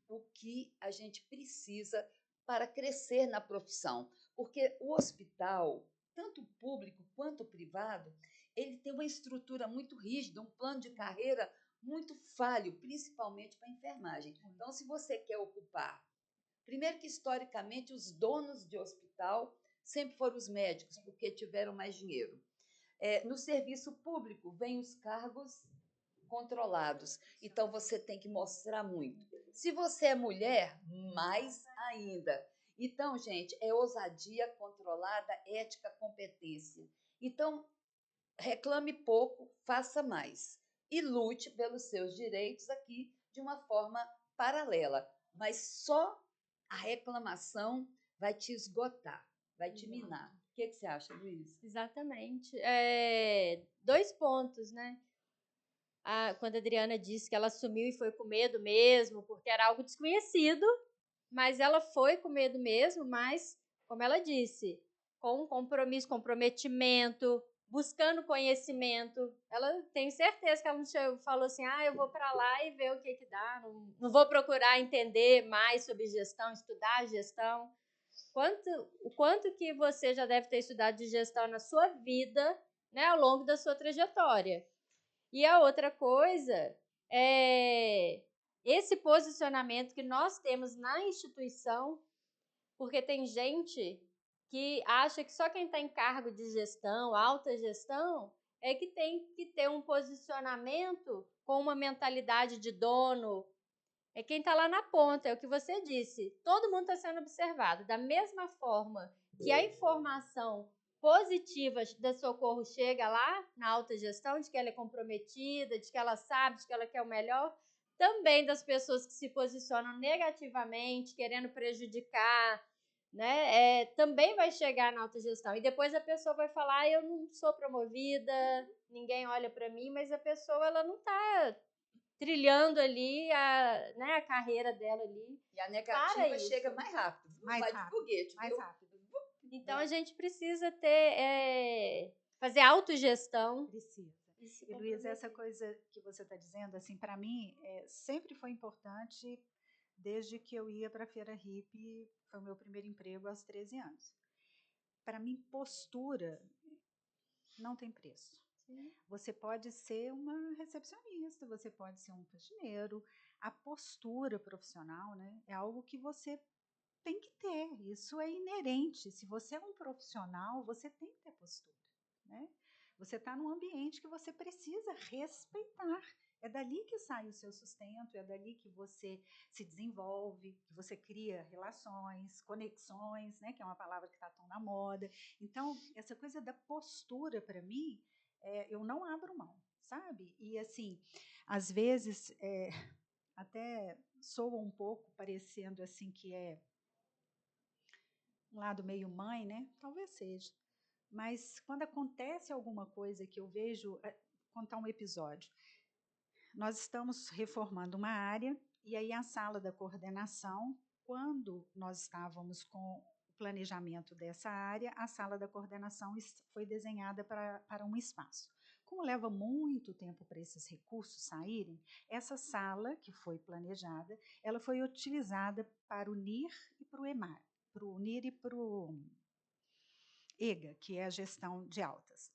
o que a gente precisa para crescer na profissão. Porque o hospital, tanto público quanto privado, ele tem uma estrutura muito rígida, um plano de carreira muito falho, principalmente para a enfermagem. Então, se você quer ocupar... Primeiro que, historicamente, os donos de hospital sempre foram os médicos, porque tiveram mais dinheiro. No serviço público, vêm os cargos controlados. Então, você tem que mostrar muito. Se você é mulher, mais ainda. Então, gente, é ousadia controlada, ética, competência. Então, reclame pouco, faça mais. E lute pelos seus direitos aqui de uma forma paralela. Mas só a reclamação vai te esgotar, vai te minar. O que você acha, Luísa? Exatamente. 2 pontos, né? Quando a Adriana disse que ela assumiu e foi com medo mesmo, porque era algo desconhecido, mas ela foi com medo mesmo, mas, como ela disse, com compromisso, comprometimento, buscando conhecimento. Ela tem certeza que ela não falou assim, eu vou para lá e ver o que dá, não vou procurar entender mais sobre gestão, estudar gestão. O quanto que você já deve ter estudado de gestão na sua vida, né, ao longo da sua trajetória. E a outra coisa é esse posicionamento que nós temos na instituição, porque tem gente que acha que só quem está em cargo de gestão, alta gestão, é que tem que ter um posicionamento com uma mentalidade de dono. É quem está lá na ponta, é o que você disse. Todo mundo está sendo observado. Da mesma forma que a informação positiva da Socorro chega lá na alta gestão, de que ela é comprometida, de que ela sabe, de que ela quer o melhor, também das pessoas que se posicionam negativamente, querendo prejudicar, né? Também vai chegar na alta gestão. E depois a pessoa vai falar, eu não sou promovida, ninguém olha para mim, mas a pessoa ela não está trilhando ali a carreira dela ali. E a negativa chega mais rápido. Mais vai rápido, de foguete, mais viu? rápido. Então, a gente precisa fazer autogestão. Precisa. E, Luísa, essa coisa que você está dizendo, assim, para mim, sempre foi importante, desde que eu ia para a Feira Hippie, foi o meu primeiro emprego aos 13 anos. Para mim, postura não tem preço. Sim. Você pode ser uma recepcionista, você pode ser um faxineiro. A postura profissional, né, é algo que você tem que ter, isso é inerente. Se você é um profissional, você tem que ter postura, né? Você está num ambiente que você precisa respeitar. É dali que sai o seu sustento, é dali que você se desenvolve, que você cria relações, conexões, né, que é uma palavra que está tão na moda. Então, essa coisa da postura, para mim, eu não abro mão, sabe? E, assim, às vezes, até soa um pouco parecendo assim que é um lado meio mãe, né? Talvez seja. Mas quando acontece alguma coisa que eu vejo, contar um episódio. Nós estamos reformando uma área e aí a sala da coordenação, quando nós estávamos com o planejamento dessa área, a sala da coordenação foi desenhada para um espaço. Como leva muito tempo para esses recursos saírem, essa sala que foi planejada, ela foi utilizada para o NIR e para o EMAR, para o NIR e para o EGA, que é a gestão de altas.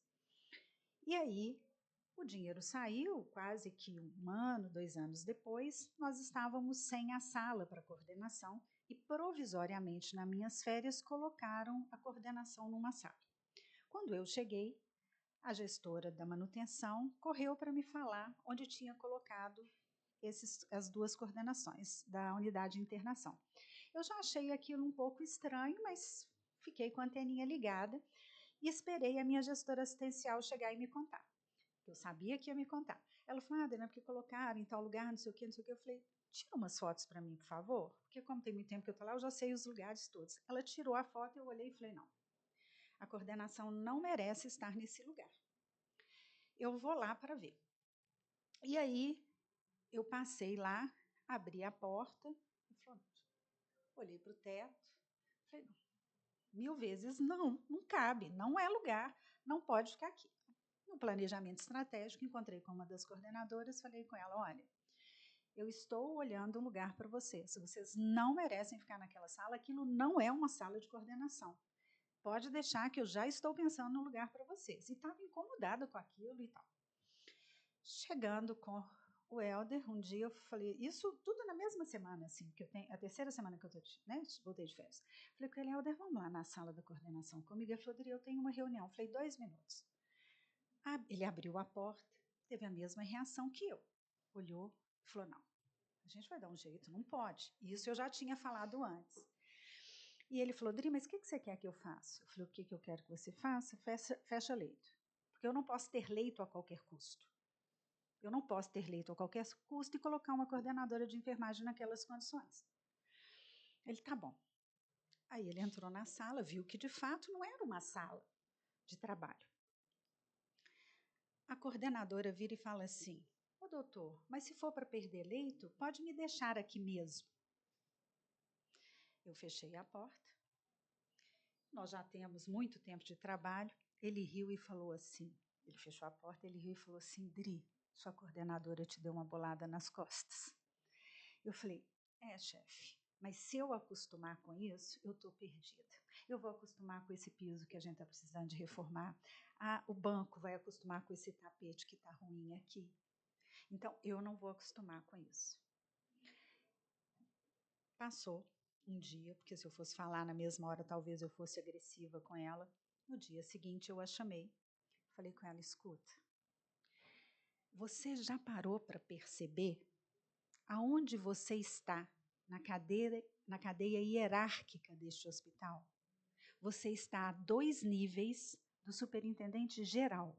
E aí, o dinheiro saiu, quase que 1 ano, 2 anos depois, nós estávamos sem a sala para coordenação e, provisoriamente, nas minhas férias, colocaram a coordenação numa sala. Quando eu cheguei, a gestora da manutenção correu para me falar onde tinha colocado as 2 coordenações da unidade de internação. Eu já achei aquilo um pouco estranho, mas fiquei com a anteninha ligada e esperei a minha gestora assistencial chegar e me contar. Eu sabia que ia me contar. Ela falou, Adriana, porque colocaram em tal lugar, não sei o quê, não sei o quê. Eu falei, tira umas fotos para mim, por favor, porque como tem muito tempo que eu estou lá, eu já sei os lugares todos. Ela tirou a foto, eu olhei e falei, não, a coordenação não merece estar nesse lugar. Eu vou lá para ver. E aí, eu passei lá, abri a porta, olhei para o teto, falei, não, 1000 vezes não cabe, não é lugar, não pode ficar aqui. No planejamento estratégico, encontrei com uma das coordenadoras, falei com ela, olha, eu estou olhando um lugar para vocês, vocês não merecem ficar naquela sala, aquilo não é uma sala de coordenação. Pode deixar que eu já estou pensando no lugar para vocês. E estava incomodada com aquilo e tal. Chegando com o Helder, um dia eu falei, isso tudo na mesma semana, assim, que eu tenho, a 3ª semana que eu tô, né, voltei de férias. Falei com ele, Helder, vamos lá na sala da coordenação comigo. Ele falou, eu tenho uma reunião. Falei, 2 minutos. Ele abriu a porta, teve a mesma reação que eu. Olhou e falou, não, a gente vai dar um jeito, não pode. Isso eu já tinha falado antes. E ele falou, Dri, mas o que você quer que eu faça? Eu falei, o que eu quero que você faça? Fecha leito. Porque eu não posso ter leito a qualquer custo. Eu não posso ter leito a qualquer custo e colocar uma coordenadora de enfermagem naquelas condições. Ele, tá bom. Aí ele entrou na sala, viu que de fato não era uma sala de trabalho. A coordenadora vira e fala assim, ô doutor, mas se for para perder leito, pode me deixar aqui mesmo. Eu fechei a porta. Nós já temos muito tempo de trabalho. Ele riu e falou assim, ele fechou a porta, ele riu e falou assim, Dri, sua coordenadora te deu uma bolada nas costas. Eu falei, chefe, mas se eu acostumar com isso, eu estou perdida. Eu vou acostumar com esse piso que a gente está precisando de reformar. O banco vai acostumar com esse tapete que está ruim aqui. Então, eu não vou acostumar com isso. Passou um dia, porque se eu fosse falar na mesma hora, talvez eu fosse agressiva com ela. No dia seguinte, eu a chamei. Falei com ela, escuta, você já parou para perceber aonde você está na cadeia hierárquica deste hospital? Você está a 2 níveis do superintendente geral.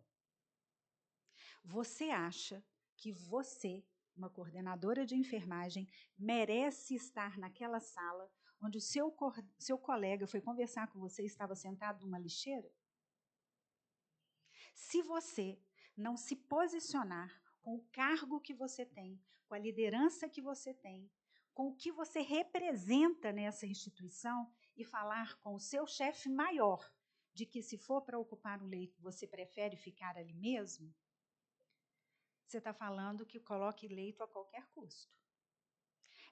Você acha que você, uma coordenadora de enfermagem, merece estar naquela sala onde o seu colega foi conversar com você e estava sentado numa lixeira? Se você não se posicionar com o cargo que você tem, com a liderança que você tem, com o que você representa nessa instituição e falar com o seu chefe maior de que se for para ocupar um leito, você prefere ficar ali mesmo, você está falando que coloque leito a qualquer custo.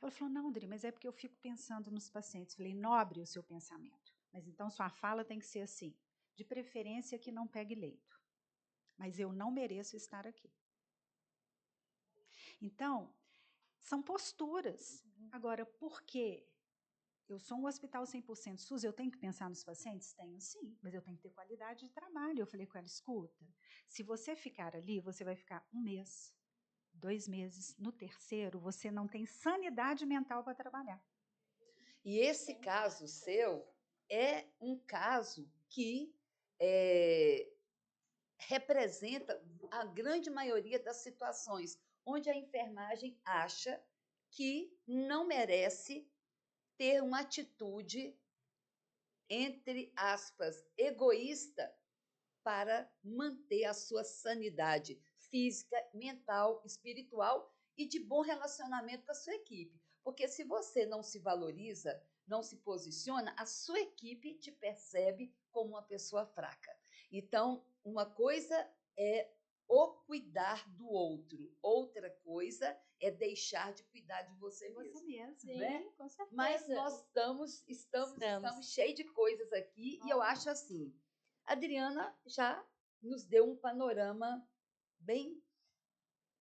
Ela falou, não, Dri, mas é porque eu fico pensando nos pacientes. Falei, nobre o seu pensamento, mas então sua fala tem que ser assim, de preferência que não pegue leito. Mas eu não mereço estar aqui. Então, são posturas. Agora, por que eu sou um hospital 100% SUS, eu tenho que pensar nos pacientes? Tenho sim, mas eu tenho que ter qualidade de trabalho. Eu falei com ela, escuta, se você ficar ali, você vai ficar 1 mês, 2 meses, no terceiro você não tem sanidade mental para trabalhar. E esse caso seu é um caso que representa a grande maioria das situações onde a enfermagem acha que não merece ter uma atitude, entre aspas, egoísta para manter a sua sanidade física, mental, espiritual e de bom relacionamento com a sua equipe. Porque se você não se valoriza, não se posiciona, a sua equipe te percebe como uma pessoa fraca. Então, uma coisa é o cuidar do outro, outra coisa é deixar de cuidar de você mesmo. Você mesmo. Sim, né? com certeza. Mas nós estamos cheios de coisas aqui e eu acho assim, a Adriana já nos deu um panorama bem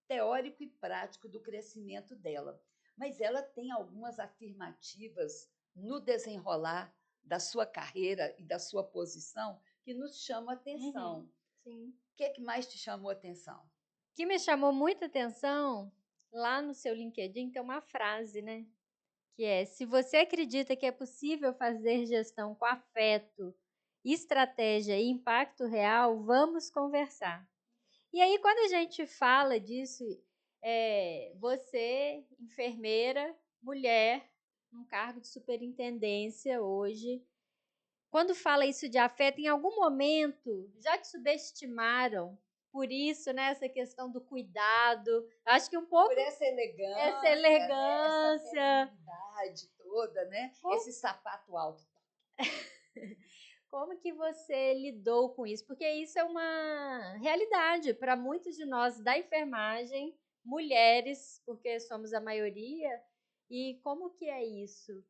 teórico e prático do crescimento dela. Mas ela tem algumas afirmativas no desenrolar da sua carreira e da sua posição que nos chamam a atenção. Sim. O que é que mais te chamou a atenção? O que me chamou muita atenção, lá no seu LinkedIn tem uma frase, né? Que é: se você acredita que é possível fazer gestão com afeto, estratégia e impacto real, vamos conversar. E aí, quando a gente fala disso, você, enfermeira, mulher, num cargo de superintendência hoje, quando fala isso de afeto, em algum momento já te subestimaram por isso, né? Essa questão do cuidado. Acho que um pouco Por essa elegância, essa elegância. Né? Essa feminilidade toda, né? Esse sapato alto. Como que você lidou com isso? Porque isso é uma realidade para muitos de nós da enfermagem, mulheres, porque somos a maioria. E como que é isso?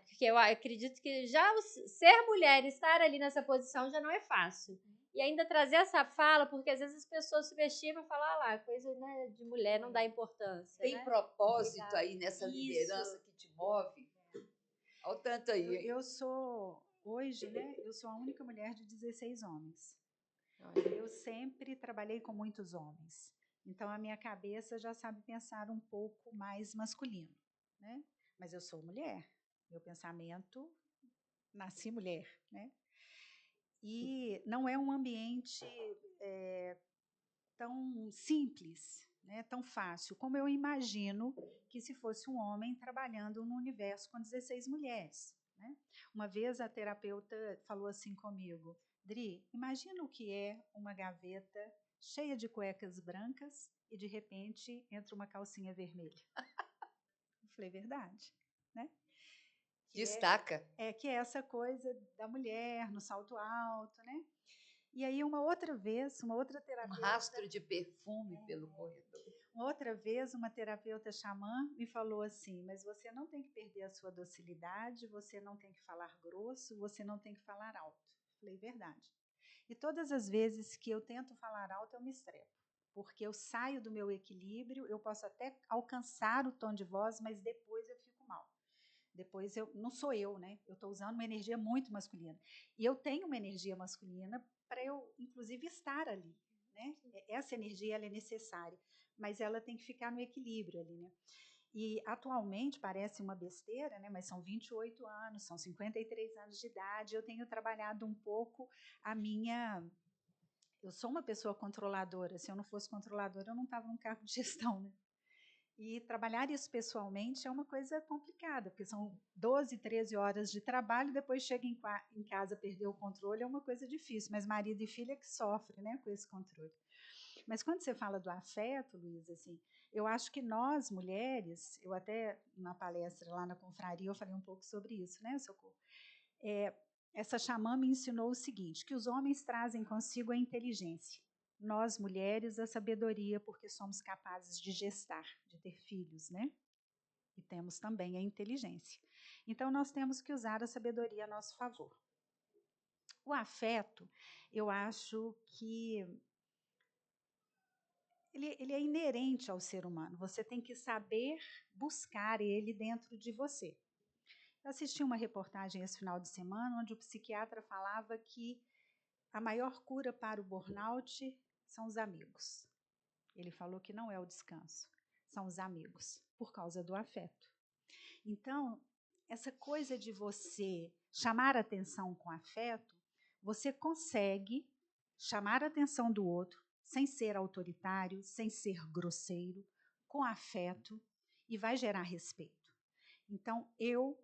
Porque eu acredito que já ser mulher e estar ali nessa posição já não é fácil. E ainda trazer essa fala, porque às vezes as pessoas subestimam e falam, ah lá, coisa, né, de mulher não dá importância. Tem né? propósito aí nessa Isso. liderança que te move? Olha o tanto aí. Eu sou, hoje, né, eu sou a única mulher de 16 homens. Eu sempre trabalhei com muitos homens. Então, a minha cabeça já sabe pensar um pouco mais masculino, né? Mas eu sou mulher. Meu pensamento, nasci mulher, né? E não é um ambiente tão simples, né? Tão fácil, como eu imagino que se fosse um homem trabalhando no universo com 16 mulheres, né? Uma vez a terapeuta falou assim comigo, Dri, imagina o que é uma gaveta cheia de cuecas brancas e, de repente, entra uma calcinha vermelha. Eu falei, verdade, né? Destaca. Que é essa coisa da mulher no salto alto, né? E aí, uma outra vez, uma outra terapeuta... Um rastro de perfume pelo corredor. Uma outra vez, uma terapeuta xamã me falou assim, mas você não tem que perder a sua docilidade, você não tem que falar grosso, você não tem que falar alto. Falei, verdade. E todas as vezes que eu tento falar alto, eu me estrepo, porque eu saio do meu equilíbrio, eu posso até alcançar o tom de voz, mas depois eu fico mal. Depois não sou eu, né? Eu estou usando uma energia muito masculina. E eu tenho uma energia masculina para eu, inclusive, estar ali, né? Essa energia ela é necessária, mas ela tem que ficar no equilíbrio ali, né? E atualmente parece uma besteira, né? Mas são 28 anos, são 53 anos de idade. Eu tenho trabalhado um pouco a minha. Eu sou uma pessoa controladora. Se eu não fosse controladora, eu não estava num cargo de gestão, né? E trabalhar isso pessoalmente é uma coisa complicada, porque são 12, 13 horas de trabalho, depois chega em casa, perder o controle, é uma coisa difícil, mas marido e filha que sofrem, né, com esse controle. Mas quando você fala do afeto, Luiz, assim, eu acho que nós, mulheres, eu até, na palestra lá na confraria, eu falei um pouco sobre isso, né, Socorro? Essa xamã me ensinou o seguinte, que os homens trazem consigo a inteligência, nós, mulheres, a sabedoria, porque somos capazes de gestar, de ter filhos, né? E temos também a inteligência. Então, nós temos que usar a sabedoria a nosso favor. O afeto, eu acho que ele é inerente ao ser humano. Você tem que saber buscar ele dentro de você. assisti uma reportagem esse final de semana onde o psiquiatra falava que a maior cura para o burnout são os amigos. Ele falou que não é o descanso, são os amigos, por causa do afeto. Então, essa coisa de você chamar a atenção com afeto, você consegue chamar a atenção do outro sem ser autoritário, sem ser grosseiro, com afeto, e vai gerar respeito. Então, eu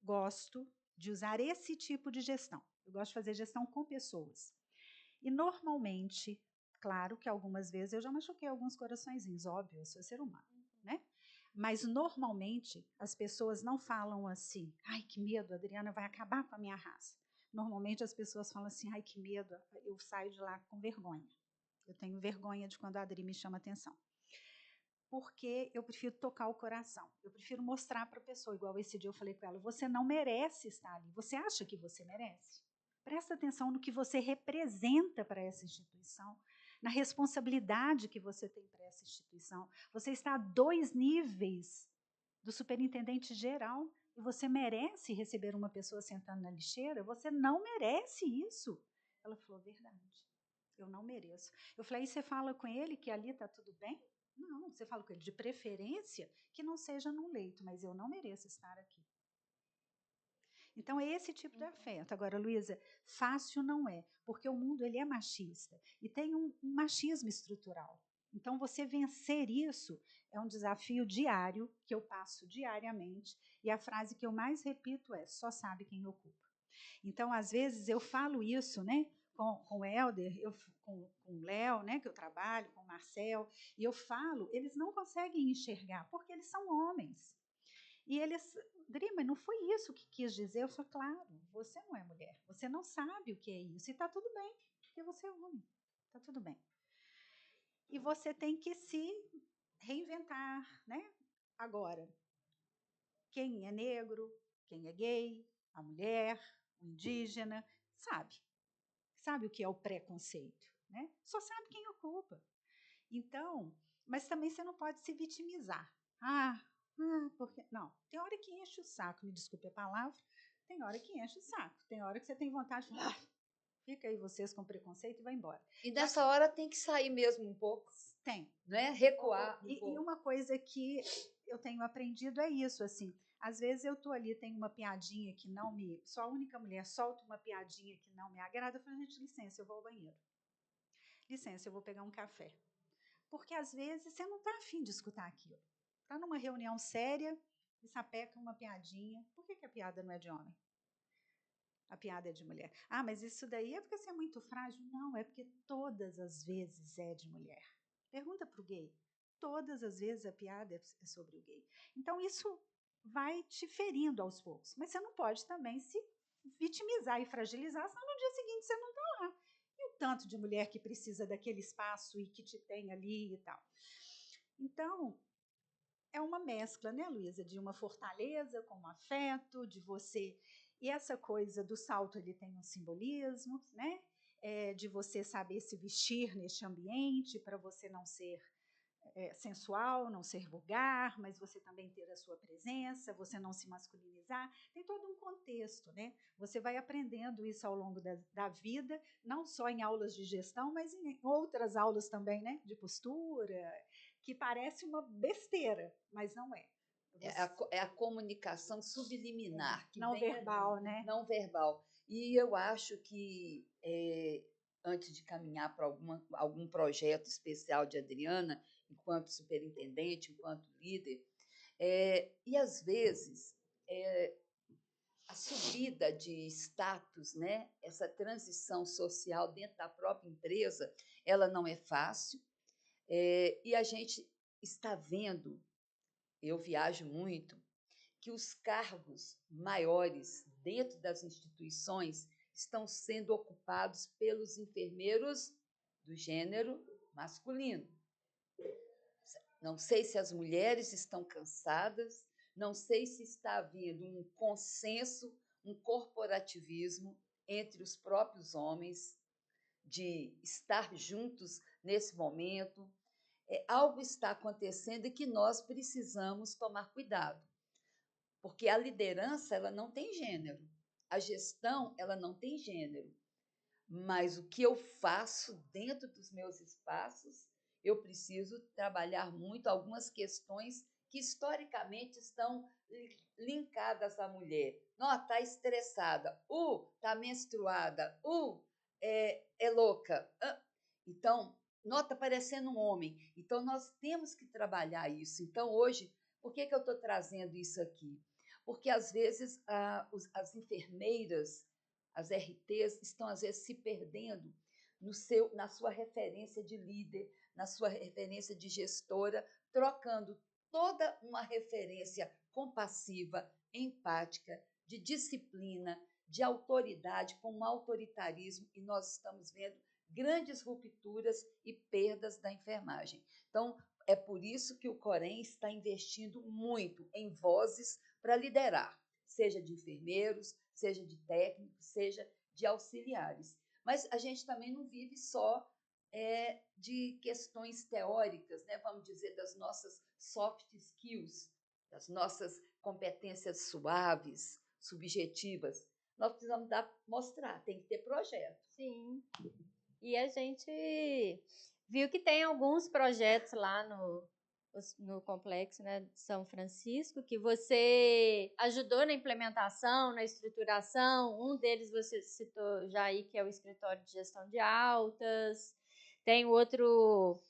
gosto de usar esse tipo de gestão. Eu gosto de fazer gestão com pessoas. E, normalmente, claro que algumas vezes eu já machuquei alguns coraçõezinhos, óbvio, eu sou ser humano, né? Mas, normalmente, as pessoas não falam assim, ai, que medo, a Adriana vai acabar com a minha raça. Normalmente, as pessoas falam assim, ai, que medo, eu saio de lá com vergonha. Eu tenho vergonha de quando a Adri me chama atenção. Porque eu prefiro tocar o coração, eu prefiro mostrar para a pessoa, igual esse dia eu falei com ela, você não merece estar ali, você acha que você merece? Presta atenção no que você representa para essa instituição, na responsabilidade que você tem para essa instituição. Você está a 2 níveis do superintendente geral e você merece receber uma pessoa sentando na lixeira? Você não merece isso. Ela falou, verdade, eu não mereço. Eu falei, aí você fala com ele que ali está tudo bem? Não, você fala com ele, de preferência que não seja num leito, mas eu não mereço estar aqui. Então, é esse tipo de afeto. Agora, Luísa, fácil não é, porque o mundo ele é machista e tem um machismo estrutural. Então, você vencer isso é um desafio diário, que eu passo diariamente, e a frase que eu mais repito é, só sabe quem ocupa. Então, às vezes, eu falo isso, né, com o Helder, com o Léo, né, que eu trabalho, com o Marcel, e eu falo, eles não conseguem enxergar, porque eles são homens. E eles, Drima, não foi isso que quis dizer? Eu falei, claro, você não é mulher, você não sabe o que é isso, e está tudo bem, porque você é homem, está tudo bem. E você tem que se reinventar, né? Agora, quem é negro, quem é gay, a mulher, o indígena, sabe o que é o preconceito, né? Só sabe quem ocupa. Então, mas também você não pode se vitimizar. Porque não, tem hora que enche o saco, me desculpe a palavra, tem hora que enche o saco, tem hora que você tem vontade de falar, fica aí vocês com preconceito e vai embora. E nessa hora tem que sair mesmo um pouco. Tem. Né? Recuar um pouco. E uma coisa que eu tenho aprendido é isso, assim, às vezes eu tô ali, tem uma piadinha que não me... Sou a única mulher, solto uma piadinha que não me agrada, eu falo, gente, licença, eu vou ao banheiro. Licença, eu vou pegar um café. Porque às vezes você não está afim de escutar aquilo. Está numa reunião séria e sapeca uma piadinha. Por que a piada não é de homem? A piada é de mulher. Ah, mas isso daí é porque você é muito frágil? Não, é porque todas as vezes é de mulher. Pergunta para o gay. Todas as vezes a piada é sobre o gay. Então isso vai te ferindo aos poucos. Mas você não pode também se vitimizar e fragilizar, senão no dia seguinte você não está lá. E o tanto de mulher que precisa daquele espaço e que te tem ali e tal. Então, é uma mescla, né, Luísa, de uma fortaleza com um afeto, de você... E essa coisa do salto, ele tem um simbolismo, né? De você saber se vestir neste ambiente, para você não ser sensual, não ser vulgar, mas você também ter a sua presença, você não se masculinizar. Tem todo um contexto, né? Você vai aprendendo isso ao longo da vida, não só em aulas de gestão, mas em outras aulas também, né? De postura, que parece uma besteira, mas não é. É a comunicação subliminar. Que não verbal, né? Não verbal. E eu acho que, antes de caminhar para algum projeto especial de Adriana, enquanto superintendente, enquanto líder, e às vezes a subida de status, né? Essa transição social dentro da própria empresa, ela não é fácil, e a gente está vendo, eu viajo muito, que os cargos maiores dentro das instituições estão sendo ocupados pelos enfermeiros do gênero masculino. Não sei se as mulheres estão cansadas, não sei se está havendo um consenso, um corporativismo entre os próprios homens de estar juntos nesse momento. Algo está acontecendo e que nós precisamos tomar cuidado. Porque a liderança, ela não tem gênero. A gestão, ela não tem gênero. Mas o que eu faço dentro dos meus espaços, eu preciso trabalhar muito algumas questões que historicamente estão linkadas à mulher. Não, está estressada, está menstruada, é louca. Então, não, está parecendo um homem. Então, nós temos que trabalhar isso. Então, hoje, por que eu estou trazendo isso aqui? Porque, às vezes, as enfermeiras, as RTs estão, às vezes, se perdendo na sua referência de líder, na sua referência de gestora, trocando toda uma referência compassiva, empática, de disciplina, de autoridade com um autoritarismo, e nós estamos vendo grandes rupturas e perdas da enfermagem. Então, é por isso que o Corém está investindo muito em vozes para liderar, seja de enfermeiros, seja de técnicos, seja de auxiliares. Mas a gente também não vive só de questões teóricas, né? Vamos dizer, das nossas soft skills, das nossas competências suaves, subjetivas. Nós precisamos mostrar, tem que ter projeto. Sim. E a gente viu que tem alguns projetos lá no complexo, né, de São Francisco, que você ajudou na implementação, na estruturação. Um deles você citou já aí, que é o Escritório de Gestão de Altas. Tem outro,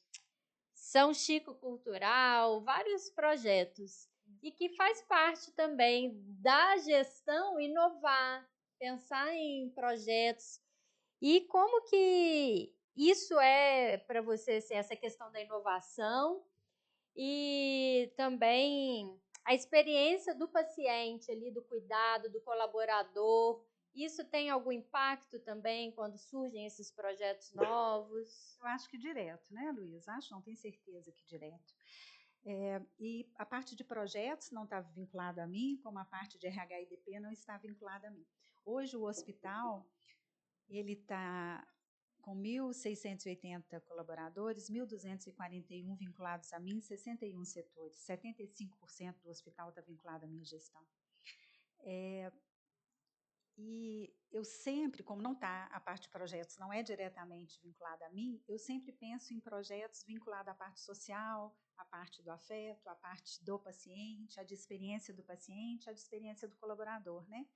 São Chico Cultural, vários projetos. E que faz parte também da gestão inovar, pensar em projetos. E como que isso é para você, assim, essa questão da inovação e também a experiência do paciente ali, do cuidado, do colaborador? Isso tem algum impacto também quando surgem esses projetos novos? Eu acho que direto, né, Luiz? Acho, não tenho certeza que direto. E a parte de projetos não está vinculada a mim, como a parte de RH e DP não está vinculada a mim. Hoje o hospital ele está com 1.680 colaboradores, 1.241 vinculados a mim, 61 setores, 75% do hospital está vinculado à minha gestão. E eu sempre, como não está a parte de projetos, não é diretamente vinculada a mim, eu sempre penso em projetos vinculados à parte social, à parte do afeto, à parte do paciente, à de experiência do paciente, à de experiência do colaborador, né?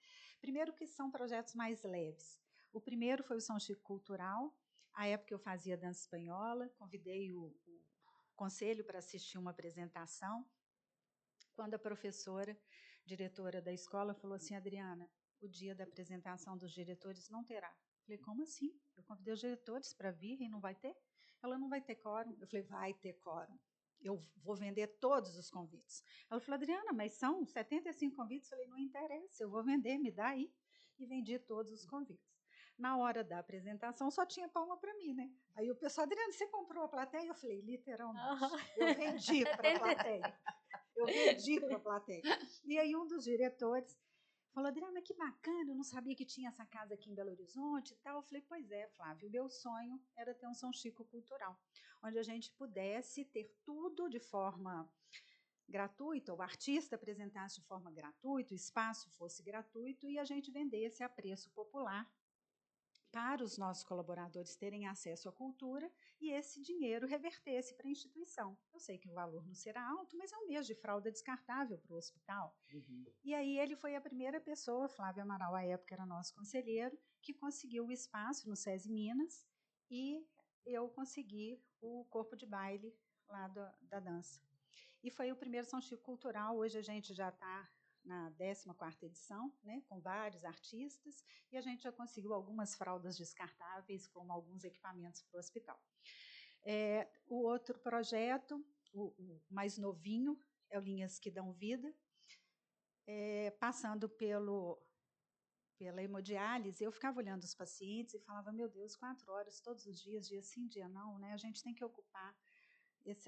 Primeiro que são projetos mais leves. O primeiro foi o São Chico Cultural. À época eu fazia dança espanhola, convidei o conselho para assistir uma apresentação. Quando a professora, diretora da escola, falou assim: Adriana, o dia da apresentação dos diretores não terá. Eu falei: como assim? Eu convidei os diretores para vir e não vai ter? Ela: não vai ter quórum. Eu falei: vai ter quórum. Eu vou vender todos os convites. Ela falou: Adriana, mas são 75 convites. Eu falei: não interessa, eu vou vender, me dá aí. E vendi todos os convites. Na hora da apresentação, só tinha palma para mim, né? Aí o pessoal: Adriana, você comprou a plateia? Eu falei: literalmente, eu vendi para a plateia. Eu vendi para a plateia. E aí um dos diretores falou: Adriana, que bacana, eu não sabia que tinha essa casa aqui em Belo Horizonte e tal. Eu falei: pois é, Flávio, o meu sonho era ter um São Chico Cultural, onde a gente pudesse ter tudo de forma gratuita, o artista apresentasse de forma gratuita, o espaço fosse gratuito e a gente vendesse a preço popular para os nossos colaboradores terem acesso à cultura e esse dinheiro revertesse para a instituição. Eu sei que o valor não será alto, mas é um mês de fralda descartável para o hospital. Uhum. E aí ele foi a primeira pessoa, Flávio Amaral, à época era nosso conselheiro, que conseguiu o espaço no SESI Minas e eu consegui o corpo de baile lá da dança. E foi o primeiro São Chico Cultural, hoje a gente já está na 14ª edição, né, com vários artistas, e a gente já conseguiu algumas fraldas descartáveis, como alguns equipamentos para o hospital. O outro projeto, o mais novinho, é o Linhas que Dão Vida, passando pela hemodiálise, eu ficava olhando os pacientes e falava: meu Deus, 4 horas todos os dias, dia sim, dia não, né? A gente tem que ocupar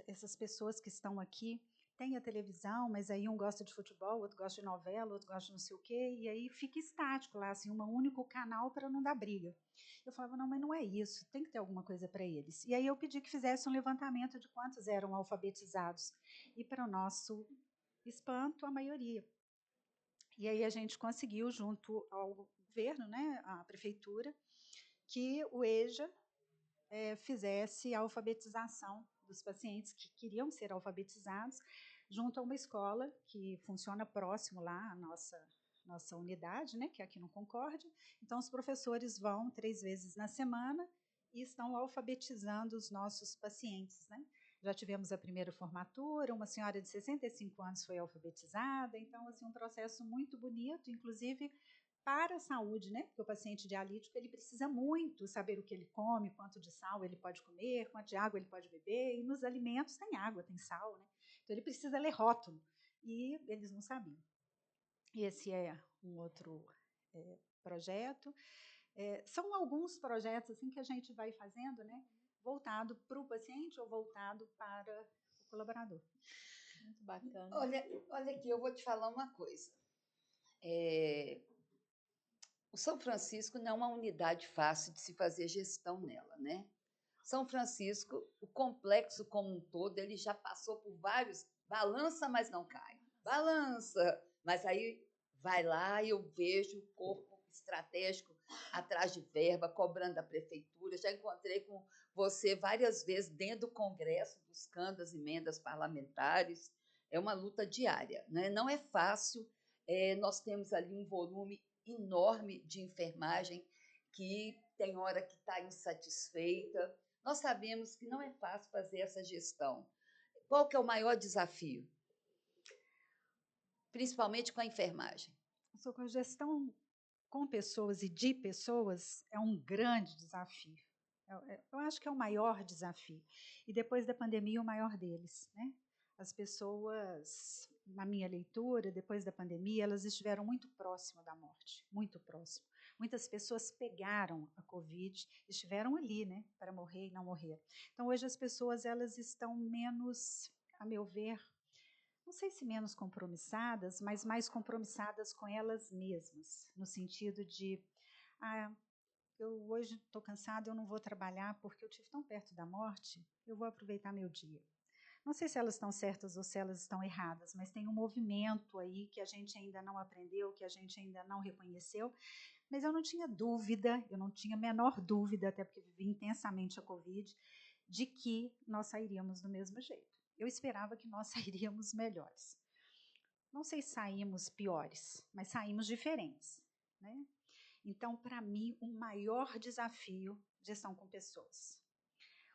essas pessoas que estão aqui. Tem a televisão, mas aí um gosta de futebol, outro gosta de novela, outro gosta de não sei o quê, e aí fica estático lá, assim, um único canal para não dar briga. Eu falava: não, mas não é isso, tem que ter alguma coisa para eles. E aí eu pedi que fizesse um levantamento de quantos eram alfabetizados. E, para o nosso espanto, a maioria. E aí a gente conseguiu, junto ao governo, né, à prefeitura, que o EJA fizesse a alfabetização dos pacientes que queriam ser alfabetizados junto a uma escola que funciona próximo lá à nossa unidade, né, que é aqui no Concórdia. Então, os professores vão 3 vezes na semana e estão alfabetizando os nossos pacientes, né? Já tivemos a primeira formatura, uma senhora de 65 anos foi alfabetizada, então, assim, um processo muito bonito, inclusive para a saúde, né? Porque o paciente dialítico, ele precisa muito saber o que ele come, quanto de sal ele pode comer, quanto de água ele pode beber, e nos alimentos tem água, tem sal, né? Então, ele precisa ler rótulo, e eles não sabiam. Esse é um outro projeto. São alguns projetos assim que a gente vai fazendo, né, voltado para o paciente ou voltado para o colaborador. Muito bacana. Olha aqui, eu vou te falar uma coisa. O São Francisco não é uma unidade fácil de se fazer gestão nela, né? São Francisco, o complexo como um todo, ele já passou por vários, balança, mas não cai. Balança, mas aí vai lá e eu vejo o corpo estratégico atrás de verba, cobrando da prefeitura. Já encontrei com você várias vezes dentro do Congresso, buscando as emendas parlamentares. É uma luta diária, né? Não é fácil. Nós temos ali um volume enorme de enfermagem que tem hora que está insatisfeita. Nós sabemos que não é fácil fazer essa gestão. Qual que é o maior desafio? Principalmente com a enfermagem. A gestão com pessoas e de pessoas é um grande desafio. Eu acho que é o maior desafio. E depois da pandemia, o maior deles, né? As pessoas, na minha leitura, depois da pandemia, elas estiveram muito próximo da morte, muito próximo. Muitas pessoas pegaram a Covid, estiveram ali, né, para morrer e não morrer. Então, hoje as pessoas elas estão menos, a meu ver, não sei se menos compromissadas, mas mais compromissadas com elas mesmas, no sentido de, eu hoje estou cansada, eu não vou trabalhar porque eu estive tão perto da morte, eu vou aproveitar meu dia. Não sei se elas estão certas ou se elas estão erradas, mas tem um movimento aí que a gente ainda não aprendeu, que a gente ainda não reconheceu, mas eu não tinha dúvida, eu não tinha a menor dúvida, até porque vivi intensamente a Covid, de que nós sairíamos do mesmo jeito. Eu esperava que nós sairíamos melhores. Não sei se saímos piores, mas saímos diferentes, né? Então, para mim, o maior desafio, gestão com pessoas.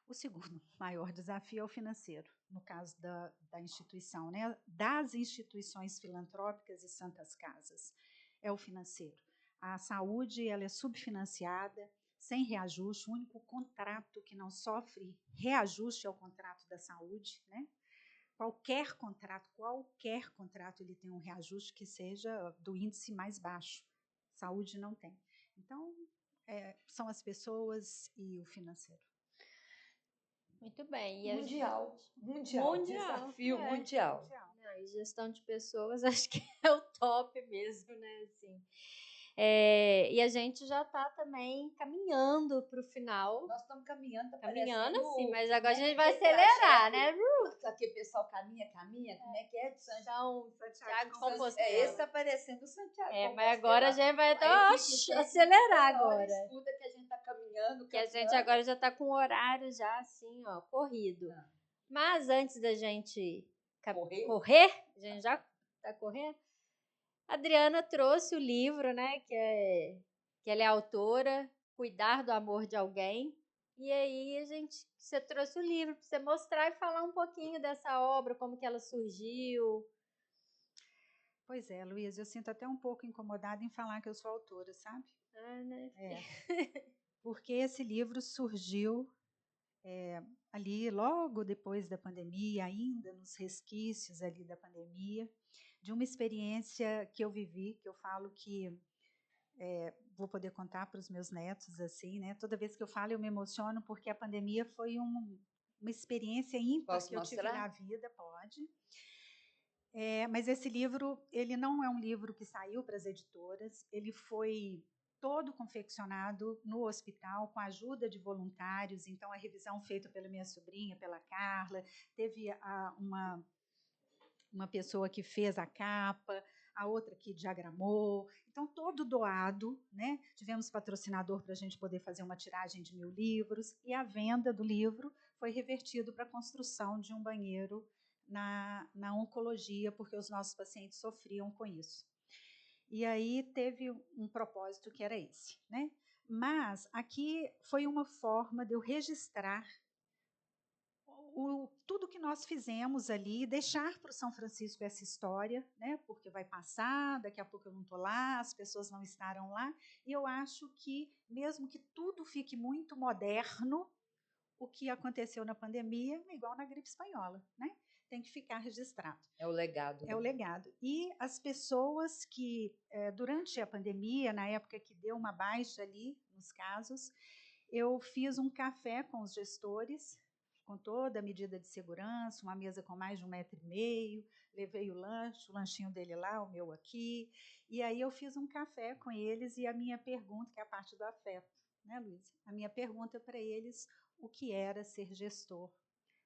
O segundo maior desafio é o financeiro, no caso da instituição, né? Das instituições filantrópicas e santas casas, é o financeiro. A saúde ela é subfinanciada, sem reajuste, o único contrato que não sofre reajuste é o contrato da saúde, né? Qualquer contrato, ele tem um reajuste que seja do índice mais baixo. Saúde não tem. Então, são as pessoas e o financeiro. Muito bem. Mundial. Desafio mundial. Não, e gestão de pessoas, acho que é o top mesmo, né? Assim. E a gente já está também caminhando para o final. Nós estamos caminhando, tá caminhando parecendo, sim, mas agora a gente vai aquele acelerar, trajeto, né? Aquele pessoal caminha, como é que é? De Santiago de Compostela. Esse está parecendo o Santiago de Compostela. Mas agora a gente vai acelerar agora. Escuta que a gente está caminhando. Que a gente agora já está com o horário já assim, ó, corrido. Mas antes da gente correr, a gente já está correndo, a Adriana trouxe o livro, né, que ela é autora, Cuidar do Amor de Alguém. E aí você trouxe o livro para você mostrar e falar um pouquinho dessa obra, como que ela surgiu. Pois é, Luísa, eu sinto até um pouco incomodada em falar que eu sou autora, sabe? Né? Porque esse livro surgiu ali logo depois da pandemia, ainda nos resquícios ali da pandemia, de uma experiência que eu vivi, que eu falo que vou poder contar para os meus netos, assim, né? Toda vez que eu falo eu me emociono, porque a pandemia foi uma experiência ímpar que eu tive na vida, pode. Mas esse livro, ele não é um livro que saiu para as editoras, ele foi todo confeccionado no hospital, com a ajuda de voluntários, então a revisão feita pela minha sobrinha, pela Carla, teve uma pessoa que fez a capa, a outra que diagramou. Então, todo doado, né? Tivemos patrocinador para a gente poder fazer uma tiragem de 1000 livros, e a venda do livro foi revertido para a construção de um banheiro na oncologia, porque os nossos pacientes sofriam com isso. E aí teve um propósito que era esse, né? Mas aqui foi uma forma de eu registrar tudo que nós fizemos ali, deixar para o São Francisco essa história, né? Porque vai passar, daqui a pouco eu não estou lá, as pessoas não estarão lá, e eu acho que, mesmo que tudo fique muito moderno, o que aconteceu na pandemia é igual na gripe espanhola, né? Tem que ficar registrado. É o legado. É o legado. E as pessoas que, durante a pandemia, na época que deu uma baixa ali, nos casos, eu fiz um café com os gestores, com toda a medida de segurança, uma mesa com mais de 1,5 metro, levei o lanchinho dele lá, o meu aqui, e aí eu fiz um café com eles, e a minha pergunta, que é a parte do afeto, né, Luísa? A minha pergunta para eles, o que era ser gestor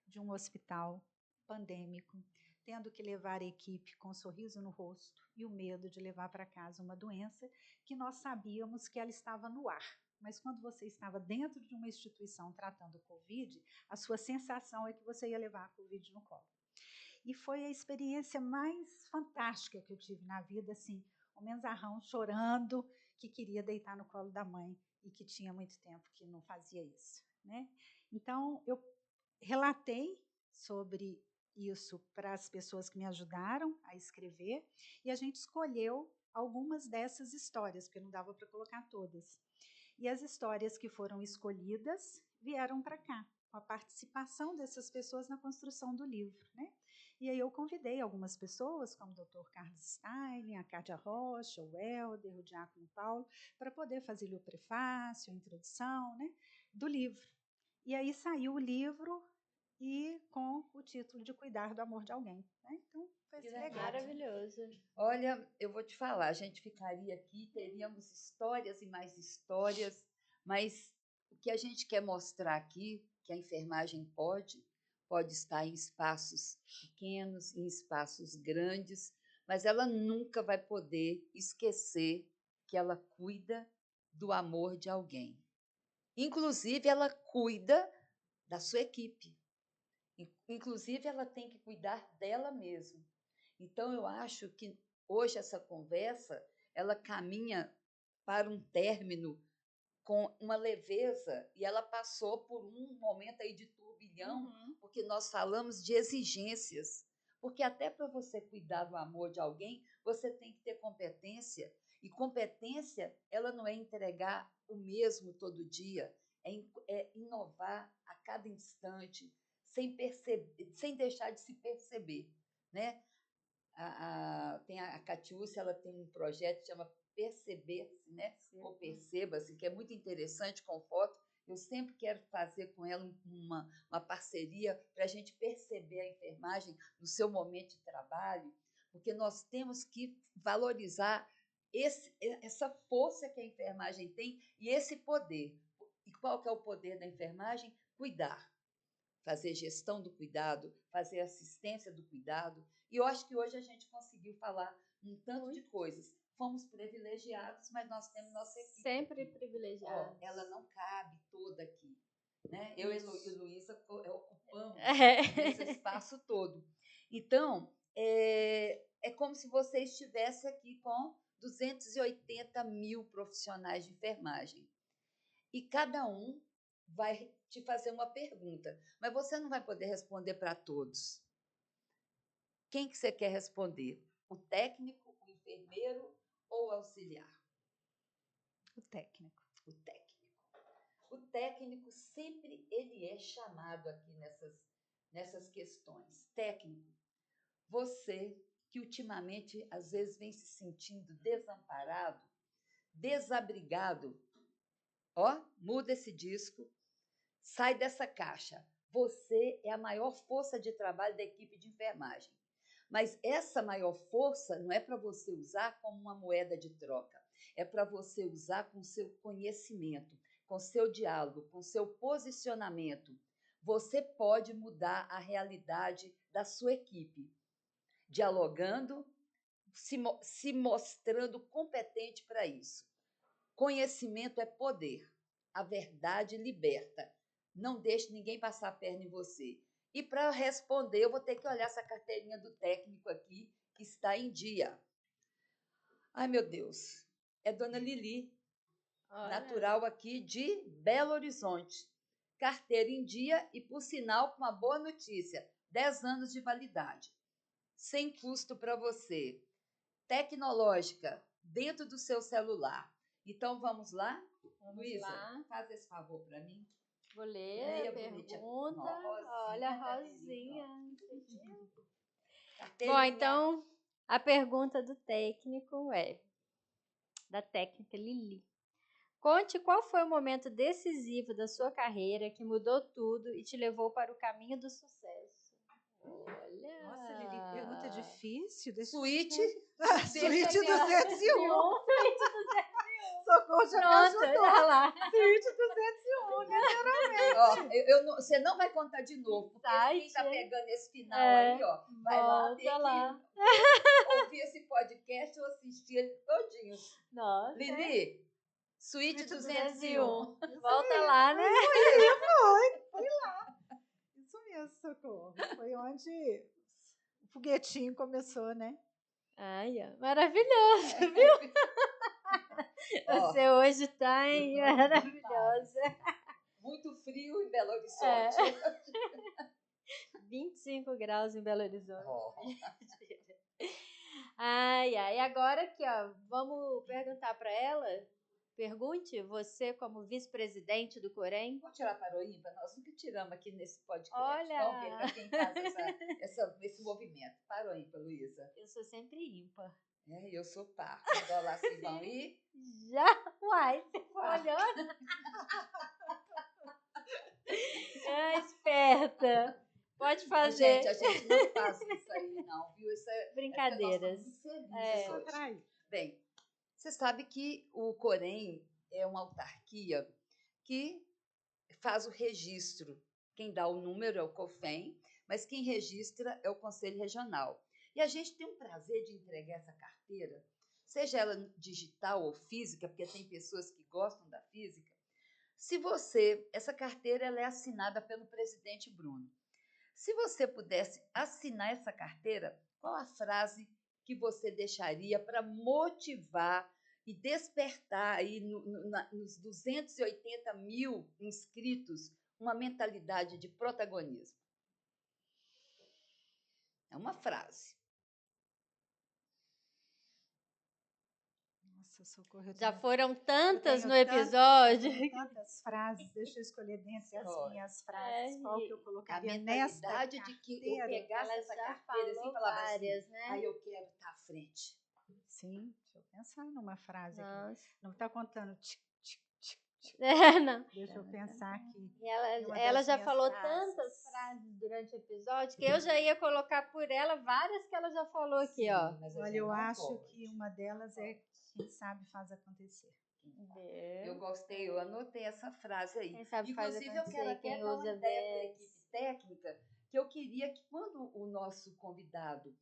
de um hospital pandêmico, tendo que levar a equipe com um sorriso no rosto e o medo de levar para casa uma doença que nós sabíamos que ela estava no ar. Mas quando você estava dentro de uma instituição tratando o Covid, a sua sensação é que você ia levar a Covid no colo. E foi a experiência mais fantástica que eu tive na vida, assim, o menzarrão chorando, que queria deitar no colo da mãe e que tinha muito tempo que não fazia isso, né? Então, eu relatei sobre isso para as pessoas que me ajudaram a escrever, e a gente escolheu algumas dessas histórias, porque não dava para colocar todas. E as histórias que foram escolhidas vieram para cá, com a participação dessas pessoas na construção do livro, né? E aí eu convidei algumas pessoas, como o Dr. Carlos Stein, a Cátia Rocha, o Helder, o Diácono Paulo, para poder fazer o prefácio, a introdução, né, do livro. E aí saiu o livro, e com o título de Cuidar do Amor de Alguém, né? Então, foi esse legado. Maravilhoso. Olha, eu vou te falar, a gente ficaria aqui, teríamos histórias e mais histórias, mas o que a gente quer mostrar aqui, que a enfermagem pode estar em espaços pequenos, em espaços grandes, mas ela nunca vai poder esquecer que ela cuida do amor de alguém. Inclusive, ela cuida da sua equipe. Inclusive, ela tem que cuidar dela mesma. Então, eu acho que hoje essa conversa, ela caminha para um término com uma leveza, e ela passou por um momento aí de turbilhão, porque nós falamos de exigências. Porque até para você cuidar do amor de alguém, você tem que ter competência. E competência, ela não é entregar o mesmo todo dia, é inovar a cada instante, sem deixar de se perceber, né? Tem a Catiúcia, ela tem um projeto que chama Perceber-se, né? Ou Perceba-se, que é muito interessante, com foto. Eu sempre quero fazer com ela uma parceria para a gente perceber a enfermagem no seu momento de trabalho, porque nós temos que valorizar essa força que a enfermagem tem e esse poder. E qual que é o poder da enfermagem? Cuidar. Fazer gestão do cuidado, fazer assistência do cuidado. E eu acho que hoje a gente conseguiu falar um tanto de coisas. Fomos privilegiados, mas nós temos nossa equipe. Sempre privilegiados. Ela não cabe toda aqui, né? Eu e Luísa ocupamos esse espaço todo. Então, é como se você estivesse aqui com 280 mil profissionais de enfermagem. E cada um vai te fazer uma pergunta, mas você não vai poder responder para todos. Quem que você quer responder? O técnico, o enfermeiro ou o auxiliar? O técnico. O técnico. O técnico sempre ele é chamado aqui nessas questões. Técnico, você que ultimamente às vezes vem se sentindo desamparado, desabrigado, muda esse disco. Sai dessa caixa. Você é a maior força de trabalho da equipe de enfermagem. Mas essa maior força não é para você usar como uma moeda de troca. É para você usar com seu conhecimento, com seu diálogo, com seu posicionamento. Você pode mudar a realidade da sua equipe, dialogando, se mostrando competente para isso. Conhecimento é poder. A verdade liberta. Não deixe ninguém passar a perna em você. E para responder, eu vou ter que olhar essa carteirinha do técnico aqui, que está em dia. Ai, meu Deus. É Dona Lili, natural aqui de Belo Horizonte. Carteira em dia e, por sinal, com uma boa notícia, 10 anos de validade. Sem custo para você. Tecnológica, dentro do seu celular. Então, vamos lá? Luísa, faz esse favor para mim. Vou ler a pergunta. Olha a Rosinha. Bom, então, a pergunta do técnico é, da técnica Lili. Conte qual foi o momento decisivo da sua carreira que mudou tudo e te levou para o caminho do sucesso. Olha! Nossa, Lili, pergunta difícil. Suíte. Suíte 201. Socorro, já Pronto, me ajudou. olha lá. Suíte 201, literalmente. Ó, você não vai contar de novo, porque quem está pegando esse final aí, ó, vai lá ter que ouvir esse podcast ou assistir ele todinho. Nossa. Lili, Suíte 201. Volta lá, né? Foi lá. Isso mesmo, Socorro. Foi onde o foguetinho começou, né? Ai, maravilhoso, viu? Você hoje está maravilhosa. Muito frio em Belo Horizonte. 25 graus em Belo Horizonte. Ai, agora aqui, ó, vamos perguntar para ela. Pergunte, você como vice-presidente do Corém. Vamos tirar para o ímpar? Nós nunca tiramos aqui nesse podcast. Olha! Vamos ver para quem faz esse movimento. Para o ímpar, Luísa. Eu sou sempre ímpar. Eu sou par. Então lá vocês vão ir? Já? Uai, você tá olhando? Esperta. Pode fazer. Gente, a gente não faz isso aí, não, viu? Isso é brincadeiras. Bem, você sabe que o Corém é uma autarquia que faz o registro. Quem dá o número é o COFEM, mas quem registra é o Conselho Regional. E a gente tem um prazer de entregar essa carteira, seja ela digital ou física, porque tem pessoas que gostam da física. Essa carteira ela é assinada pelo presidente Bruno. Se você pudesse assinar essa carteira, qual a frase que você deixaria para motivar e despertar aí nos 280 mil inscritos uma mentalidade de protagonismo? É uma frase. Nossa, Socorro. Já foram tantas no episódio. Tantas frases. Deixa eu escolher dentre as minhas frases. Qual que eu colocaria a mentalidade de que eu pegasse essa carteira assim e falava várias, assim, né? Aí eu quero estar à frente. Sim, deixa eu pensar numa frase aqui. Não está contando não. Deixa eu pensar aqui. E ela já falou tantas frases durante o episódio que eu já ia colocar por ela várias que ela já falou aqui, ó. Olha, eu acho que uma delas é quem sabe faz acontecer. Eu gostei, eu anotei essa frase aí. Quem sabe inclusive, faz acontecer, eu quero dar uma ideia para a equipe técnica, que eu queria que quando o nosso convidado